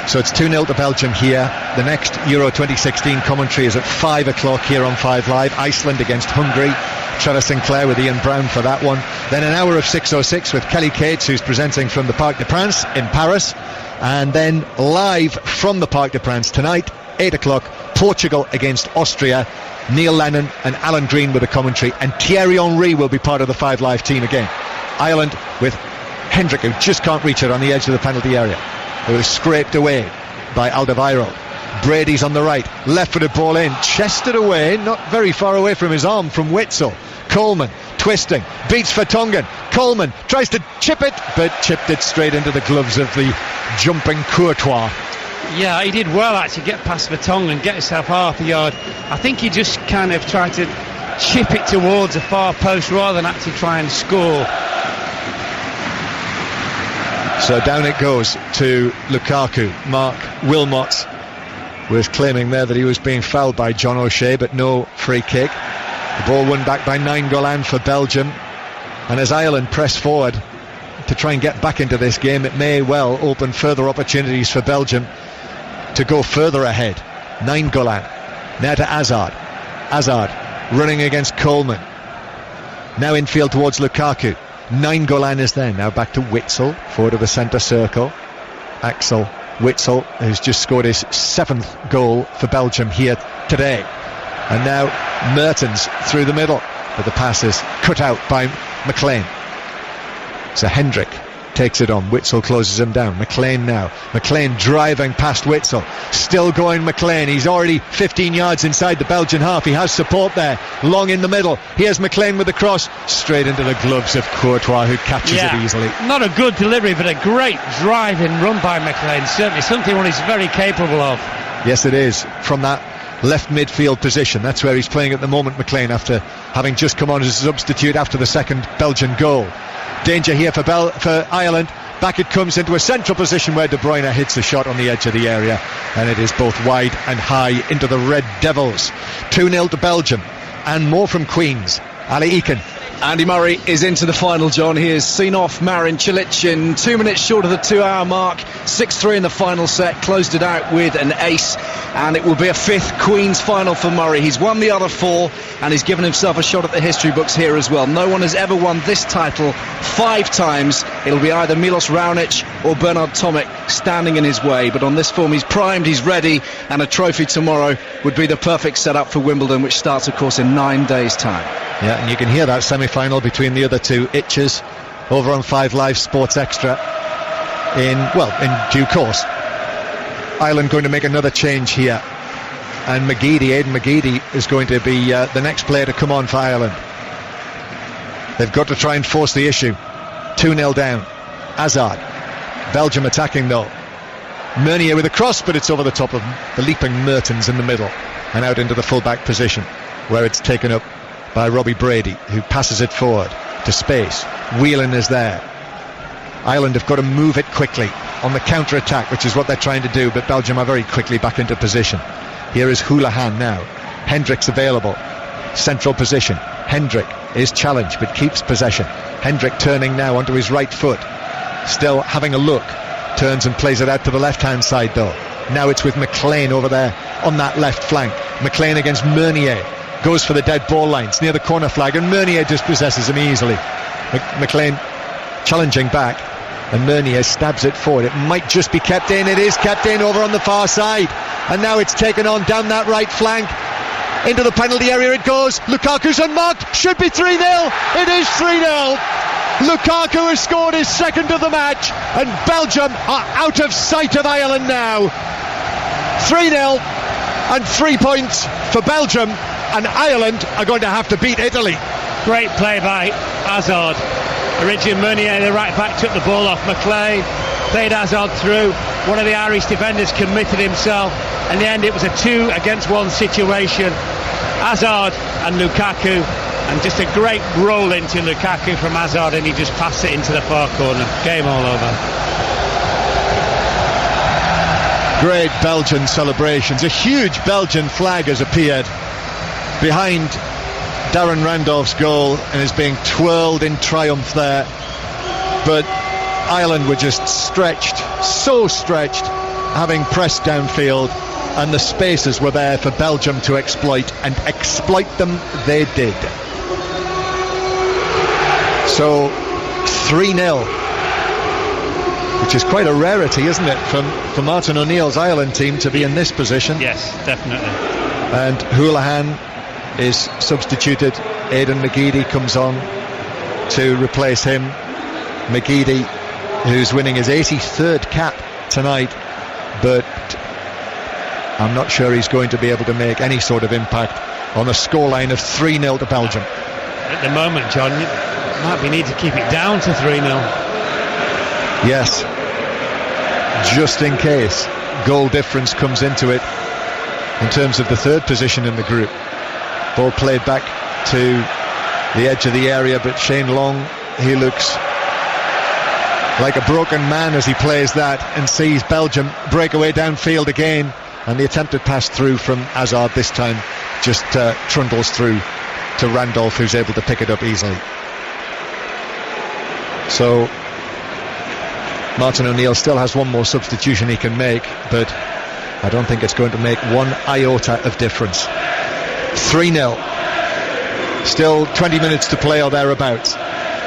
So it's 2-0 to Belgium here. The next Euro 2016 commentary is at 5 o'clock here on 5 Live. Iceland against Hungary. Trevor Sinclair with Ian Brown for that one. Then an hour of 6:06 with Kelly Cates, who's presenting from the Parc des Princes in Paris. And then live from the Parc des Princes tonight, 8 o'clock, Portugal against Austria. Neil Lennon and Alan Green with the commentary, and Thierry Henry will be part of the 5 Live team again. Ireland with Hendrick, who just can't reach it on the edge of the penalty area. It was scraped away by Alderweireld. Brady's on the right, left-footed ball in, chested away, not very far away from his arm from Witsel. Coleman twisting, beats Vertonghen. Coleman tries to chip it, but chipped it straight into the gloves of the jumping Courtois. Yeah, he did well actually, get past Vertonghen, get himself half a yard. I think he just kind of tried to chip it towards a far post rather than actually try and score. So down it goes to Lukaku. Mark Wilmot was claiming there that he was being fouled by John O'Shea, but no free kick. The ball won back by Nainggolan for Belgium, and as Ireland press forward to try and get back into this game, it may well open further opportunities for Belgium to go further ahead. Nainggolan now to Hazard. Hazard running against Coleman, now infield towards Lukaku. Nainggolan is there, now back to Witsel, forward of the centre circle. Axel Witsel, who's just scored his 7th goal for Belgium here today. And now Mertens through the middle, but the pass is cut out by McLean. So Hendrick takes it on. Witsel closes him down. McLean now. McLean driving past Witsel. Still going McLean. He's already 15 yards inside the Belgian half. He has support there. Long in the middle. Here's McLean with the cross. Straight into the gloves of Courtois, who catches it easily. Not a good delivery, but a great driving run by McLean. Certainly something one he's very capable of. Yes, it is. From that left midfield position. That's where he's playing at the moment, McLean, after having just come on as a substitute after the second Belgian goal. Danger here for Ireland. Back it comes into a central position where De Bruyne hits a shot on the edge of the area, and it is both wide and high into the Red Devils. 2-0 to Belgium, and more from Queens. Ali Eakin. Andy Murray is into the final, John. He has seen off Marin Cilic in 2 minutes short of the 2-hour mark. 6-3 in the final set, closed it out with an ace, and it will be a 5th Queen's final for Murray. He's won the other 4, and he's given himself a shot at the history books here as well. No one has ever won this title 5 times. It'll be either Milos Raonic or Bernard Tomic standing in his way, but on this form he's primed, he's ready, and a trophy tomorrow would be the perfect setup for Wimbledon, which starts of course in 9 days' time. Yeah, and you can hear that semi-final between the other two itches over on 5 Live Sports Extra in due course. Ireland going to make another change here, and Aidan McGeady is going to be the next player to come on for Ireland. They've got to try and force the issue. 2-0 down. Hazard. Belgium attacking though. Meunier with a cross, but it's over the top of the leaping Mertens in the middle and out into the full-back position, where it's taken up by Robbie Brady, who passes it forward to space. Whelan is there. Ireland have got to move it quickly on the counter-attack, which is what they're trying to do, but Belgium are very quickly back into position. Here is Houlihan now. Hendrick's available. Central position. Hendrick is challenged but keeps possession. Hendrick turning now onto his right foot. Still having a look. Turns and plays it out to the left-hand side though. Now it's with McLean over there on that left flank. McLean against Meunier. Goes for the dead ball lines near the corner flag, and Meunier dispossesses him easily. McLean challenging back, and Meunier stabs it forward. It might just be kept in. It is kept in over on the far side, and now it's taken on down that right flank. Into the penalty area it goes. Lukaku's unmarked. Should be 3-0. It is 3-0. Lukaku has scored his second of the match, and Belgium are out of sight of Ireland now. 3-0 and 3 points for Belgium, and Ireland are going to have to beat Italy. Great play by Hazard. Originally Meunier, the right back, took the ball off McLean, played Hazard through. One of the Irish defenders committed himself. In the end it was a 2-against-1 situation. Hazard and Lukaku, and just a great roll into Lukaku from Hazard, and he just passed it into the far corner. Game all over. Great Belgian celebrations. A huge Belgian flag has appeared behind Darren Randolph's goal and is being twirled in triumph there. But Ireland were just stretched, so stretched, having pressed downfield, and the spaces were there for Belgium to exploit, and exploit them they did. So 3-0, which is quite a rarity, isn't it, for Martin O'Neill's Ireland team to be in this position. Yes, definitely. And Houlihan is substituted. Aidan McGeady comes on to replace him. McGeady, who's winning his 83rd cap tonight, but I'm not sure he's going to be able to make any sort of impact on a scoreline of 3-0 to Belgium. At the moment, John, you might be need to keep it down to 3-0. Yes, just in case goal difference comes into it in terms of the third position in the group. Ball played back to the edge of the area, but Shane Long, he looks like a broken man as he plays that, and sees Belgium break away downfield again, and the attempted pass through from Hazard this time just trundles through to Randolph, who's able to pick it up easily. So Martin O'Neill still has one more substitution he can make, but I don't think it's going to make one iota of difference. 3-0. Still 20 minutes to play or thereabouts.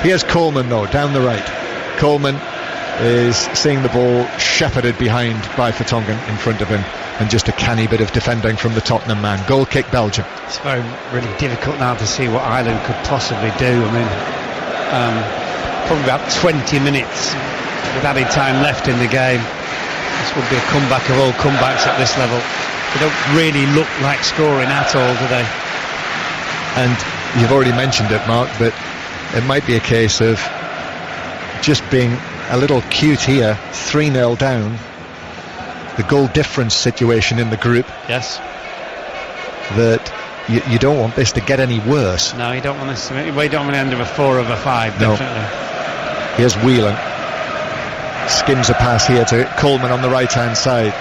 Here's Coleman though, down the right. Coleman is seeing the ball shepherded behind by Vertonghen in front of him, and just a canny bit of defending from the Tottenham man. Goal kick Belgium. It's really difficult now to see what Ireland could possibly do. I mean, probably about 20 minutes with added time left in the game. This would be a comeback of all comebacks at this level. They don't really look like scoring at all, do they? And you've already mentioned it, Mark, but it might be a case of just being a little cute here. 3-0 down. The goal difference situation in the group. Yes. That you don't want this to get any worse. No, you don't want this to end of a 4 over 5, definitely. No. Here's Whelan. Skims a pass here to Coleman on the right hand side.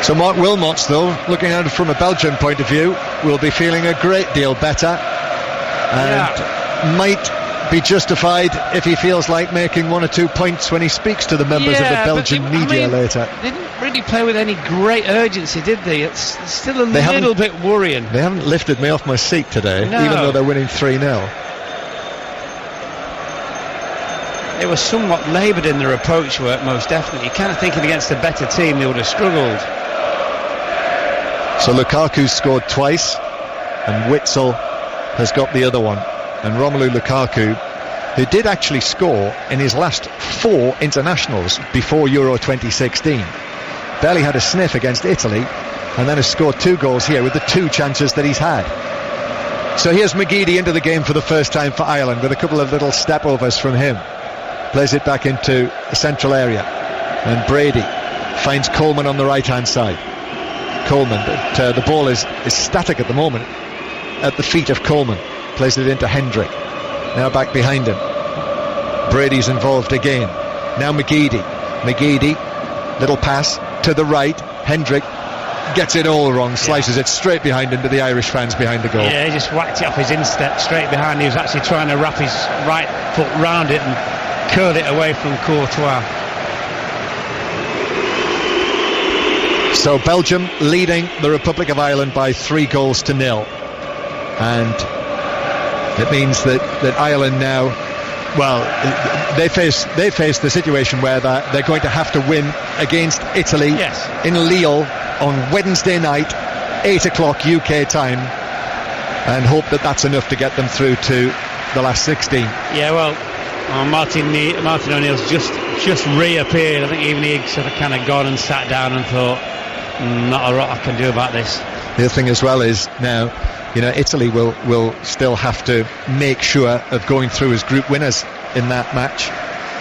So Mark Wilmots, though, looking at it from a Belgian point of view, will be feeling a great deal better, and might be justified if he feels like making 1 or 2 points when he speaks to the members of the Belgian media later. They didn't really play with any great urgency, did they? It's still a little bit worrying. They haven't lifted me off my seat today, no. Even though they're winning 3-0. They were somewhat laboured in their approach work, most definitely. You kind of thinking against a better team they would have struggled. So Lukaku scored twice, and Witsel has got the other one. And Romelu Lukaku, who did actually score in his last 4 internationals before Euro 2016, barely had a sniff against Italy, and then has scored 2 goals here with the 2 chances that he's had. So here's McGeady into the game for the first time for Ireland, with a couple of little step overs from him. Plays it back into the central area, and Brady finds Coleman on the right hand side. Coleman, but the ball is static at the moment. at the feet of Coleman. Plays it into Hendrick. Now back behind him. Brady's involved again. Now McGeady, little pass to the right. Hendrick gets it all wrong, slices it straight behind into the Irish fans behind the goal. Yeah, he just whacked it off his instep straight behind. He was actually trying to wrap his right foot round it and curl it away from Courtois. So Belgium leading the Republic of Ireland by 3-0, and it means that Ireland now, well, they face the situation where they're going to have to win against Italy in Lille on Wednesday night, 8 o'clock UK time, and hope that that's enough to get them through to the last 16. Yeah, well, Martin O'Neill's just reappeared. I think even he sort of kind of gone and sat down and thought, not a lot I can do about this. The other thing as well is now, Italy will still have to make sure of going through as group winners in that match.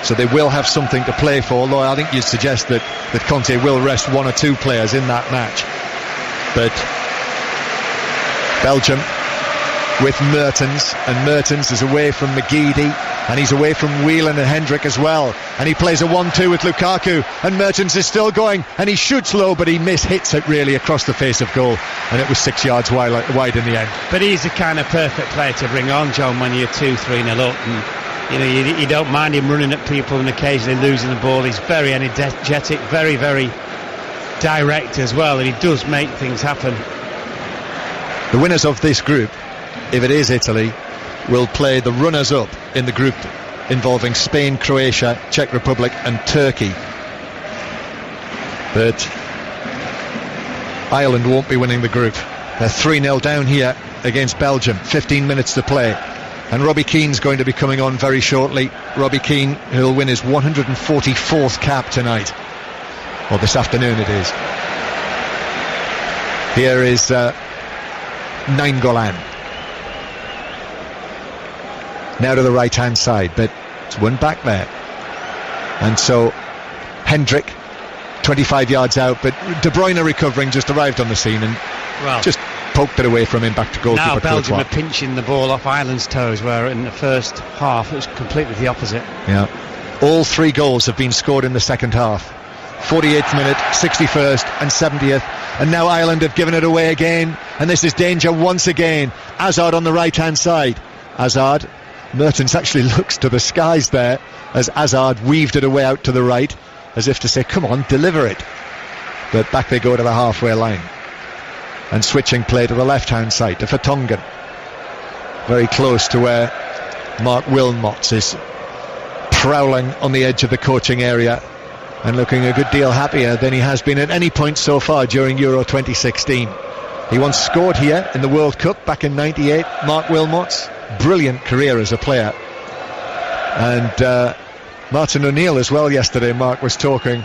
So they will have something to play for, although I think you'd suggest that Conte will rest one or two players in that match. But Belgium with Mertens, and Mertens is away from McGeady, and he's away from Whelan and Hendrick as well, and he plays a 1-2 with Lukaku, and Mertens is still going, and he shoots low, but he hits it really across the face of goal, and it was 6 yards wide in the end. But he's the kind of perfect player to bring on, John, when you're 2-3-0 up, and you don't mind him running at people and occasionally losing the ball. He's very energetic, very, very direct as well, and he does make things happen. The winners of this group, if it is Italy, will play the runners-up in the group involving Spain, Croatia, Czech Republic and Turkey. But Ireland won't be winning the group. They're 3-0 down here against Belgium, 15 minutes to play. And Robbie Keane's going to be coming on very shortly. Robbie Keane, who'll win his 144th cap tonight. Or this afternoon it is. Here is Nainggolan. Now to the right hand side, but it's one back there. And so Hendrick 25 yards out, but De Bruyne recovering, just arrived on the scene and just poked it away from him back to goalkeeper. Now Belgium Courtois are pinching the ball off Ireland's toes, where in the first half it was completely the opposite. Yeah, all 3 goals have been scored in the second half. 48th minute, 61st and 70th, and now Ireland have given it away again, and this is danger once again. Hazard on the right hand side. Hazard, Mertens actually looks to the skies there as Hazard weaved it away out to the right, as if to say, come on, deliver it. But back they go to the halfway line, and switching play to the left hand side to Vertonghen, very close to where Mark Wilmots is prowling on the edge of the coaching area and looking a good deal happier than he has been at any point so far during Euro 2016. He once scored here in the World Cup back in '98. Mark Wilmots, brilliant career as a player. And Martin O'Neill as well yesterday, Mark was talking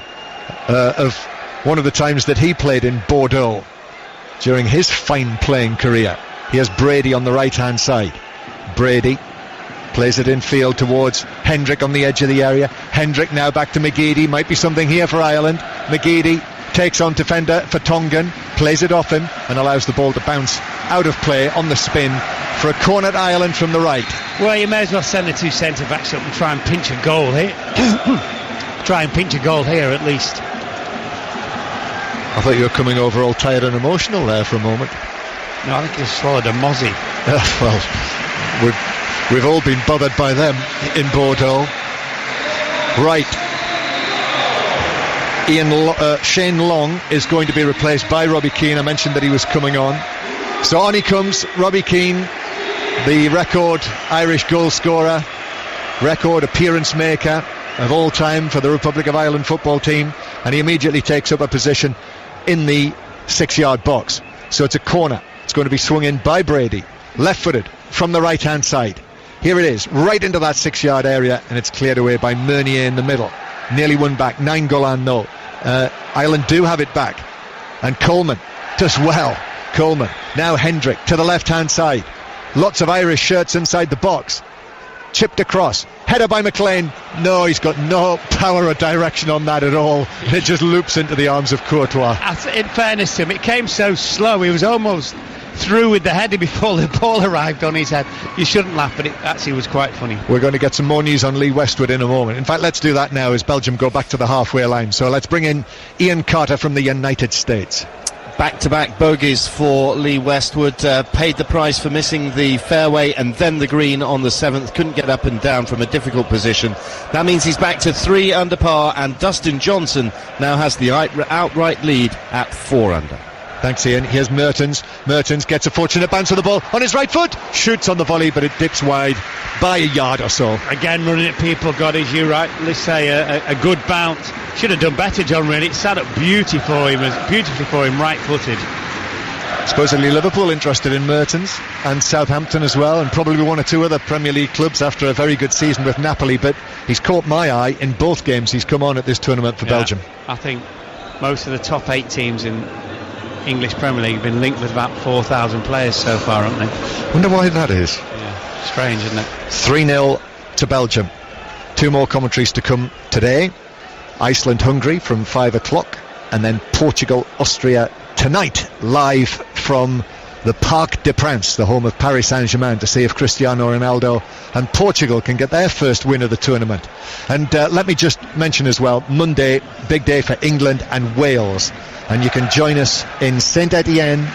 of one of the times that he played in Bordeaux during his fine playing career. Here's Brady on the right hand side. Brady plays it in field towards Hendrick on the edge of the area. Hendrick now back to McGeady. Might be something here for Ireland. McGeady takes on defender Vertonghen, plays it off him and allows the ball to bounce out of play on the spin for a corner at Ireland from the right. Well, you may as well send the 2 centre-backs up and try and pinch a goal here. Try and pinch a goal here at least. I thought you were coming over all tired and emotional there for a moment. No, I think you swallowed a mozzie. Well, we've all been bothered by them in Bordeaux. Right. Shane Long is going to be replaced by Robbie Keane. I mentioned that he was coming on. So on he comes, Robbie Keane, the record Irish goal scorer, record appearance maker of all time for the Republic of Ireland football team, and he immediately takes up a position in the 6-yard box. So it's a corner. It's going to be swung in by Brady, left-footed from the right-hand side. Here it is, right into that 6-yard area, and it's cleared away by Meunier in the middle. Nearly won back. Nainggolan, no. Ireland do have it back, and Coleman does well. Coleman, now Hendrick to the left-hand side. Lots of Irish shirts inside the box. Chipped across, header by McLean. No, he's got no power or direction on that at all. It just loops into the arms of Courtois. In fairness to him, it came so slow. He was almost through with the header before the ball arrived on his head. You shouldn't laugh, but it actually was quite funny. We're going to get some more news on Lee Westwood in a moment. In fact, let's do that now as Belgium go back to the halfway line. So let's bring in Ian Carter from the United States. Back-to-back bogeys for Lee Westwood, paid the price for missing the fairway and then the green on the 7th, couldn't get up and down from a difficult position. That means he's back to 3 under par, and Dustin Johnson now has the outright lead at 4 under. Thanks, Ian. Here's Mertens. Mertens gets a fortunate bounce of the ball on his right foot, shoots on the volley, but it dips wide by a yard or so. Again, running at people, God, as you rightly say, a good bounce. Should have done better, John, really. It sat up beautifully for him, right-footed. Supposedly Liverpool interested in Mertens, and Southampton as well, and probably one or two other Premier League clubs after a very good season with Napoli, but he's caught my eye in both games he's come on at this tournament for Belgium. I think most of the top 8 teams in English Premier League have been linked with about 4,000 players so far, haven't they? Wonder why that is. Yeah, strange, isn't it? 3-0 to Belgium. 2 more commentaries to come today. Iceland-Hungary from 5 o'clock, and then Portugal-Austria tonight, live from the Parc des Princes, the home of Paris Saint-Germain, to see if Cristiano Ronaldo and Portugal can get their first win of the tournament. And let me just mention as well, Monday, big day for England and Wales, and you can join us in Saint-Étienne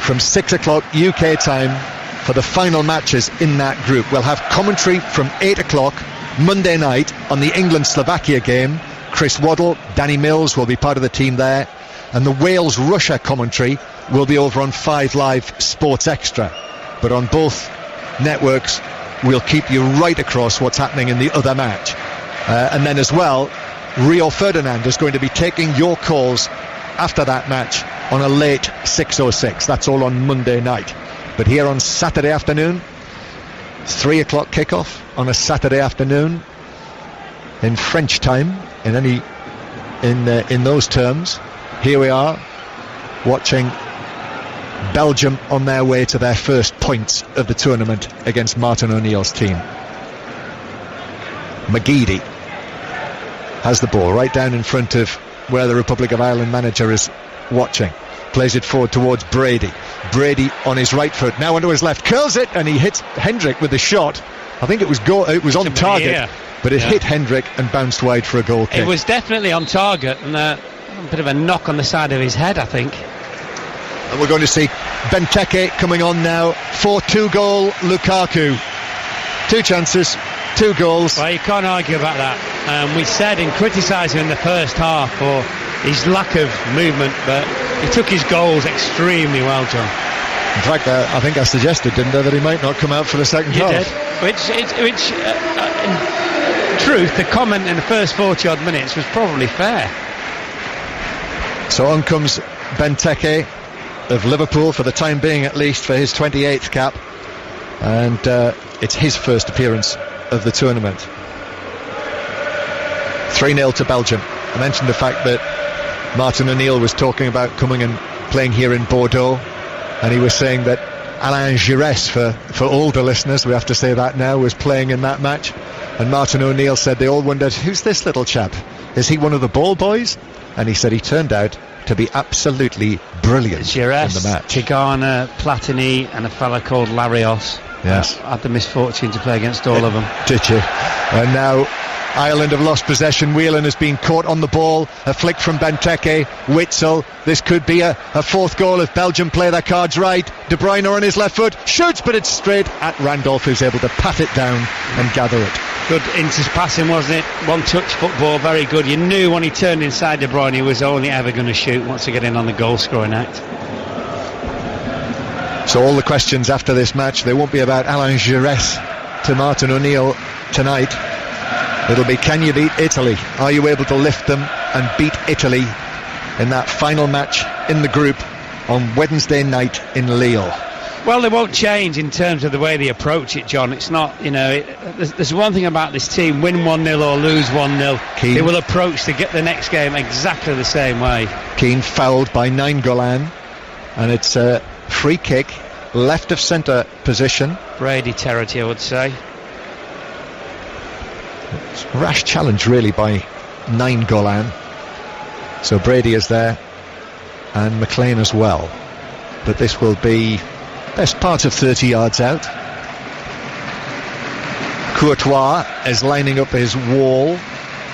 from 6 o'clock UK time for the final matches in that group. We'll have commentary from 8 o'clock Monday night on the England-Slovakia game. Chris Waddle, Danny Mills will be part of the team there, and the Wales-Russia commentary will be over on 5 Live Sports Extra. But on both networks, we'll keep you right across what's happening in the other match. And then as well, Rio Ferdinand is going to be taking your calls after that match on a late 6:06. That's all on Monday night. But here on Saturday afternoon, 3 o'clock kickoff on a Saturday afternoon in French time, in those terms. Here we are watching Belgium on their way to their first points of the tournament against Martin O'Neill's team. McGeady has the ball right down in front of where the Republic of Ireland manager is watching. Plays it forward towards Brady. Brady on his right foot, now onto his left, curls it, and he hits Hendrick with the shot. I think it was on target, but it hit Hendrick and bounced wide for a goal kick. It was definitely on target, and a bit of a knock on the side of his head, I think. And we're going to see Benteke coming on now for 2-goal Lukaku. 2 chances, 2 goals. Well, you can't argue about that. We said and criticised him in the first half for his lack of movement, but he took his goals extremely well, John. In fact, I think I suggested, didn't I, that he might not come out for the second half. You did. Which in truth, the comment in the first 40-odd minutes was probably fair. So on comes Benteke of Liverpool, for the time being at least, for his 28th cap. And it's his first appearance of the tournament. 3-0 to Belgium. I mentioned the fact that Martin O'Neill was talking about coming and playing here in Bordeaux, and he was saying that Alain Giresse, for older listeners, we have to say that now, was playing in that match. And Martin O'Neill said they all wondered, who's this little chap? Is he one of the ball boys? And he said he turned out to be absolutely brilliant Giresse, in the match. Tigana, Platini, and a fella called Larios. Yes. I had the misfortune to play against all of them. Did you? And now Ireland have lost possession. Whelan has been caught on the ball. A flick from Benteke. Witzel. This could be a 4th goal if Belgium play their cards right. De Bruyne on his left foot. Shoots, but it's straight at Randolph, who's able to pat it down and gather it. Good passing, wasn't it? One-touch football, very good. You knew when he turned inside De Bruyne he was only ever going to shoot once to get in on the goal-scoring act. So all the questions after this match, they won't be about Alain Giresse to Martin O'Neill tonight. It'll be, can you beat Italy? Are you able to lift them and beat Italy in that final match in the group on Wednesday night in Lille? Well, they won't change in terms of the way they approach it, John. It's not, there's one thing about this team, win 1-0 or lose 1-0. They will approach to get the next game exactly the same way. Keane fouled by Nainggolan, and it's a free kick, left of centre position. Brady territory, I would say. It's a rash challenge, really, by Nainggolan. So Brady is there, and McLean as well. But this will be best part of 30 yards out. Courtois is lining up his wall.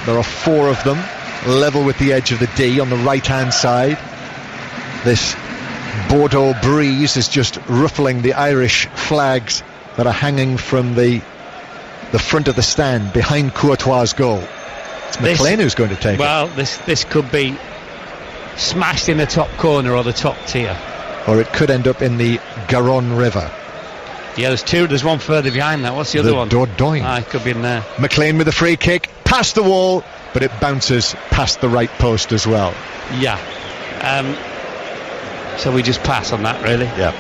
There are 4 of them, level with the edge of the D on the right-hand side. This Bordeaux breeze is just ruffling the Irish flags that are hanging from the front of the stand behind Courtois' goal. It's McLean who's going to take it. Well, this could be smashed in the top corner or the top tier. Or it could end up in the Garonne River. Yeah, there's 2. There's one further behind that. What's the other one? Dordogne. It could be in there. McLean with a free kick, past the wall, but it bounces past the right post as well. Yeah. So we just pass on that, really. Yeah.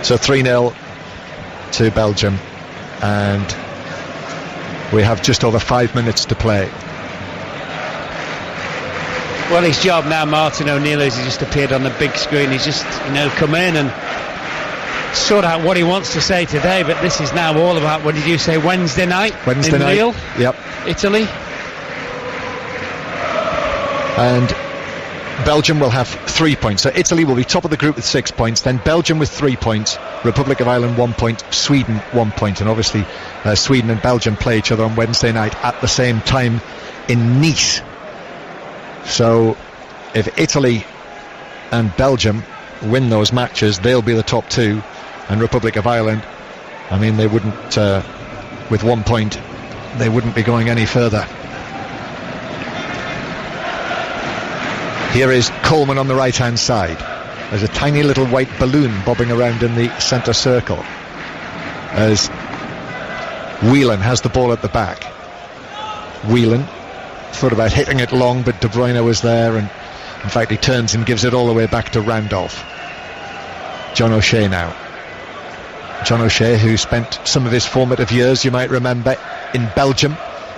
So 3-0 to Belgium, and we have just over 5 minutes to play. Well, his job now, Martin O'Neill, is he just appeared on the big screen. He's just, come in and sort out what he wants to say today. But this is now all about, what did you say, Wednesday night? Wednesday night. Lille, yep. Italy. And Belgium will have 3 points. So Italy will be top of the group with 6 points. Then Belgium with 3 points. Republic of Ireland 1 point. Sweden 1 point. And obviously Sweden and Belgium play each other on Wednesday night at the same time in Nice. So if Italy and Belgium win those matches, they'll be the top 2. And Republic of Ireland, I mean, they wouldn't, with 1 point, they wouldn't be going any further. Here is Coleman on the right-hand side. There's a tiny little white balloon bobbing around in the centre circle as Whelan has the ball at the back. Whelan thought about hitting it long, but De Bruyne was there, and in fact he turns and gives it all the way back to Randolph. John O'Shea now. John O'Shea, who spent some of his formative years, you might remember, in Belgium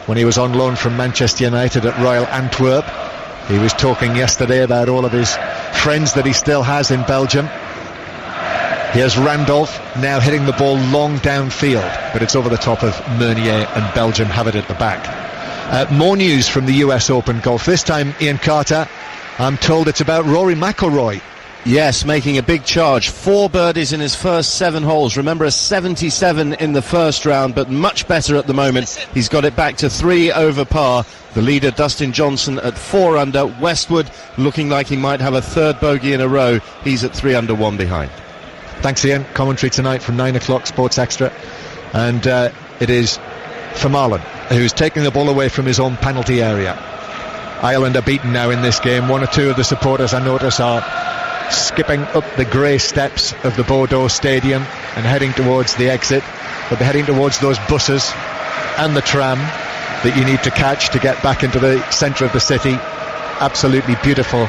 when he was on loan from Manchester United at Royal Antwerp. He was talking yesterday about all of his friends that he still has in Belgium. Here's Randolph now hitting the ball long downfield, but it's over the top of Meunier, and Belgium have it at the back. More news from the US Open Golf. This time, Ian Carter, I'm told it's about Rory McIlroy. Yes, making a big charge. 4 birdies in his first 7 holes. Remember, a 77 in the first round, but much better at the moment. He's got it back to 3 over par. The leader, Dustin Johnson, at 4 under. Westwood looking like he might have a 3rd bogey in a row. He's at 3 under, 1 behind. Thanks, Ian. Commentary tonight from 9 o'clock, Sports Extra. And it is Vermaelen who's taking the ball away from his own penalty area. Ireland are beaten now in this game. 1 or 2 of the supporters, I notice, are skipping up the grey steps of the Bordeaux Stadium and heading towards the exit, but they're heading towards those buses and the tram that you need to catch to get back into the centre of the city. Absolutely beautiful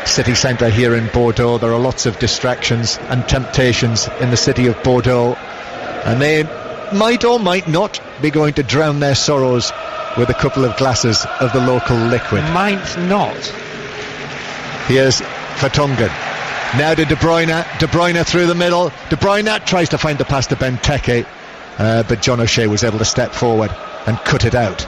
city centre here in Bordeaux. There are lots of distractions and temptations in the city of Bordeaux, and they might or might not be going to drown their sorrows with a couple of glasses of the local liquid. Might not. Here's Vertonghen. Now to De Bruyne. De Bruyne through the middle. De Bruyne tries to find the pass to Benteke, but John O'Shea was able to step forward and cut it out.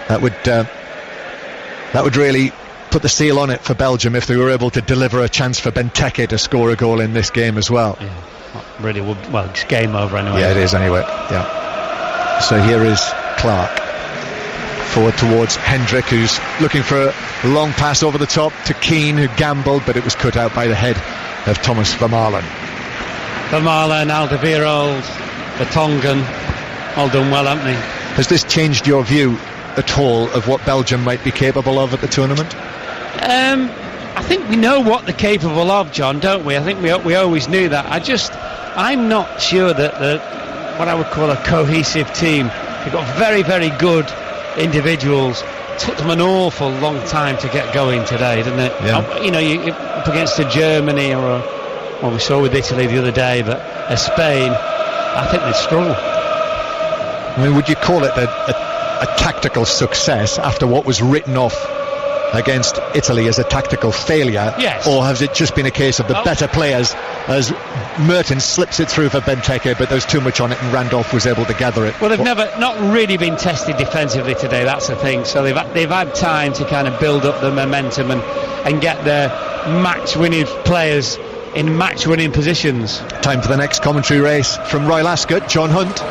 That would really put the seal on it for Belgium if they were able to deliver a chance for Benteke to score a goal in this game as well. Yeah, really would. Well, it's game over anyway. Yeah, it is anyway. Yeah. So here is Clark. Forward towards Hendrick, who's looking for a long pass over the top to Keane, who gambled, but it was cut out by the head of Thomas Vermaelen. Vermaelen, Alderweireld, Vertonghen, all done well, haven't they? Has this changed your view at all of what Belgium might be capable of at the tournament? I think we know what they're capable of, John, don't we? I think we always knew that. I'm not sure that what I would call a cohesive team. They've got very, very good individuals. Took them an awful long time to get going today, didn't it? Yeah. You're up against a Germany or what we saw with Italy the other day, but a Spain, I think they'd struggle. I mean, would you call it a tactical success after what was written off against Italy as a tactical failure? Yes. Or has it just been a case of the better players, as Mertens slips it through for Benteke, but there's too much on it and Randolph was able to gather it? Well, they've not really been tested defensively today, that's the thing. So they've had time to kind of build up the momentum and get their match-winning players in match-winning positions. Time for the next commentary race from Royal Ascot. John Hunt.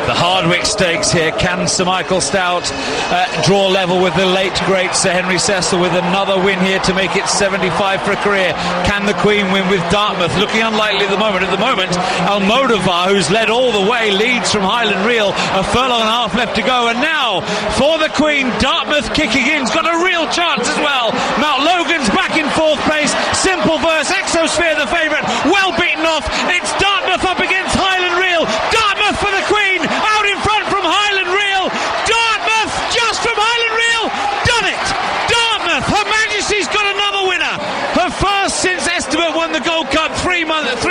The Hardwick Stakes here. Can Sir Michael Stout draw level with the late great Sir Henry Cecil with another win here to make it 75 for a career? Can the Queen win with Dartmouth? Looking unlikely at the moment. At the moment, Almodovar, who's led all the way, leads from Highland Reel. A furlong and a half left to go. And now for the Queen, Dartmouth kicking in. He's got a real chance as well. Mount Logan's back in fourth place. Simple Verse, Exosphere the favourite. Well beaten off. It's Dartmouth up against Highland Reel. Dartmouth for the Queen. Out in front from Highland Reel. Dartmouth just from Highland Reel. Done it. Dartmouth. Her Majesty's got another winner. Her first since Esteban won the Gold Cup 3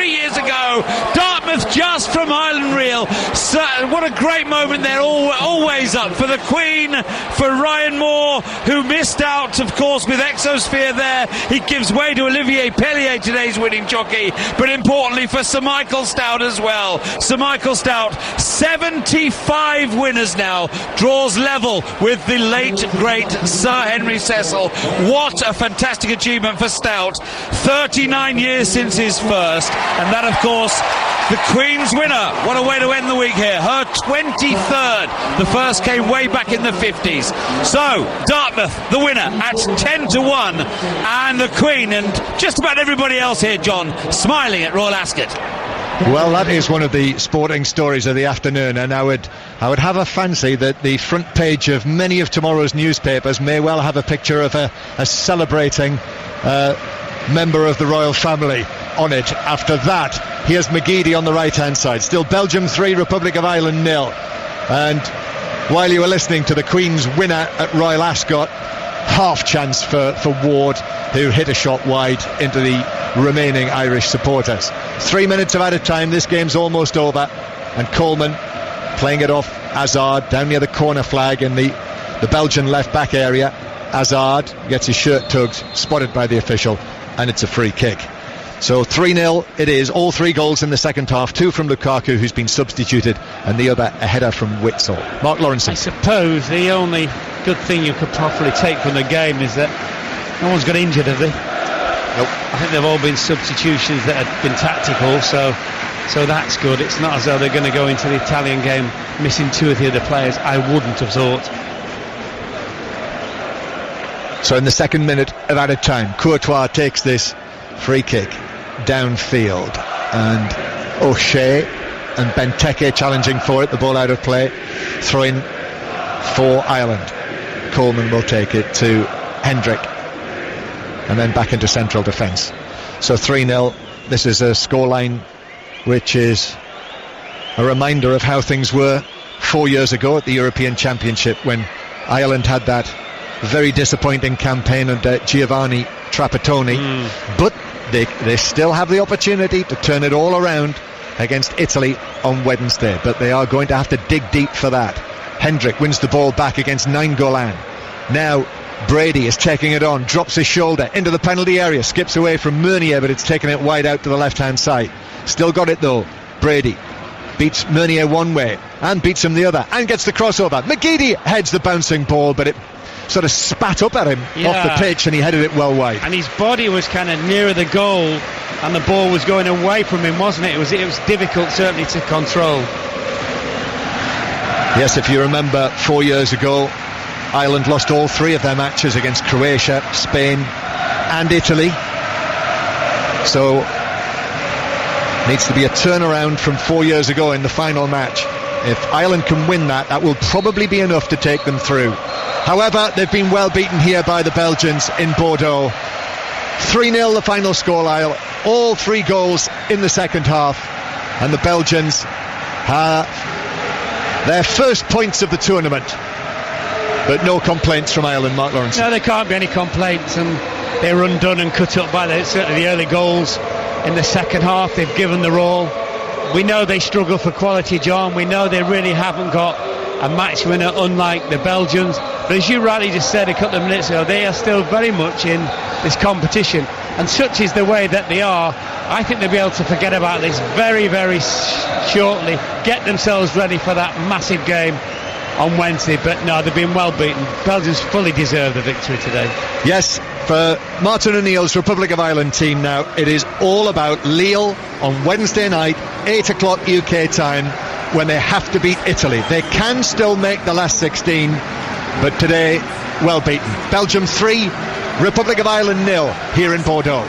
years ago. Dartmouth just from Highland Reel. So, what a great moment there. Always up for the Queen, for Ryan Moore, who missed out, of course, with Exosphere there. He gives way to Olivier Pellier, today's winning jockey. But importantly for Sir Michael Stout as well. Sir Michael Stout, 75 winners now. Draws level with the late, great Sir Henry Cecil. What a fantastic achievement for Stout. 39 years since his first. And that, of course, the Queen's winner. What a way to end the week here. Her 23rd. The first came way back in the 50s. So, Dartmouth, the winner, at 10-1. And the Queen and just about everybody else here, John, smiling at Royal Ascot. Well, that is one of the sporting stories of the afternoon, and I would have a fancy that the front page of many of tomorrow's newspapers may well have a picture of a celebrating member of the royal family on it. After that, here's McGeady on the right-hand side. Still Belgium 3, Republic of Ireland 0. And while you were listening to the Queen's winner at Royal Ascot, half chance for Ward, who hit a shot wide into the remaining Irish supporters. 3 minutes of added time. This game's almost over, and Coleman playing it off Hazard down near the corner flag in the Belgian left back area. Hazard gets his shirt tugged, spotted by the official, and it's a free kick. So 3-0 it is. All 3 goals in the second half. 2 from Lukaku, who's been substituted, and the other a header from Witsel. Mark Lawrenson. I suppose the only good thing you could properly take from the game is that no one's got injured, have they? Nope. I think they've all been substitutions that have been tactical, so that's good. It's not as though they're going to go into the Italian game missing 2 of the other players. I wouldn't have thought. So in the second minute of added time, Courtois takes this free kick downfield, and O'Shea and Benteke challenging for it. The ball out of play. Throw in for Ireland. Coleman will take it to Hendrick, and then back into central defence. So 3-0. This is a scoreline which is a reminder of how things were 4 years ago at the European Championship, when Ireland had that very disappointing campaign under Giovanni Trapattoni. But they still have the opportunity to turn it all around against Italy on Wednesday, but they are going to have to dig deep for that. Hendrick wins the ball back against Nainggolan. Now Brady is taking it on, drops his shoulder into the penalty area, skips away from Meunier, but it's taken it wide out to the left hand side. Still got it though. Brady beats Meunier one way and beats him the other, and gets the crossover. McGeady heads the bouncing ball, but it sort of spat up at him off the pitch, and he headed it well wide. And his body was kind of nearer the goal, and the ball was going away from him, wasn't it? It was difficult, certainly, to control. Yes, if you remember, 4 years ago, Ireland lost all 3 of their matches against Croatia, Spain and Italy. So needs to be a turnaround from 4 years ago in the final match. If Ireland can win that will probably be enough to take them through. However, they've been well beaten here by the Belgians in Bordeaux. 3-0 the final scoreline. All 3 goals in the second half, and the Belgians have their first points of the tournament. But no complaints from Ireland, Mark Lawrence. No, there can't be any complaints, and they were undone and cut up by certainly the early goals in the second half. They've given their all. We know they struggle for quality, John. We know they really haven't got a match winner, unlike the Belgians. But as you rightly just said a couple of minutes ago, they are still very much in this competition, and such is the way that they are. I think they'll be able to forget about this very, very shortly, get themselves ready for that massive game on Wednesday, but no, they've been well beaten. Belgium's fully deserved the victory today. Yes, for Martin O'Neill's Republic of Ireland team now, it is all about Lille on Wednesday night, 8 o'clock UK time, when they have to beat Italy. They can still make the last 16, but today, well beaten. Belgium 3, Republic of Ireland 0 here in Bordeaux.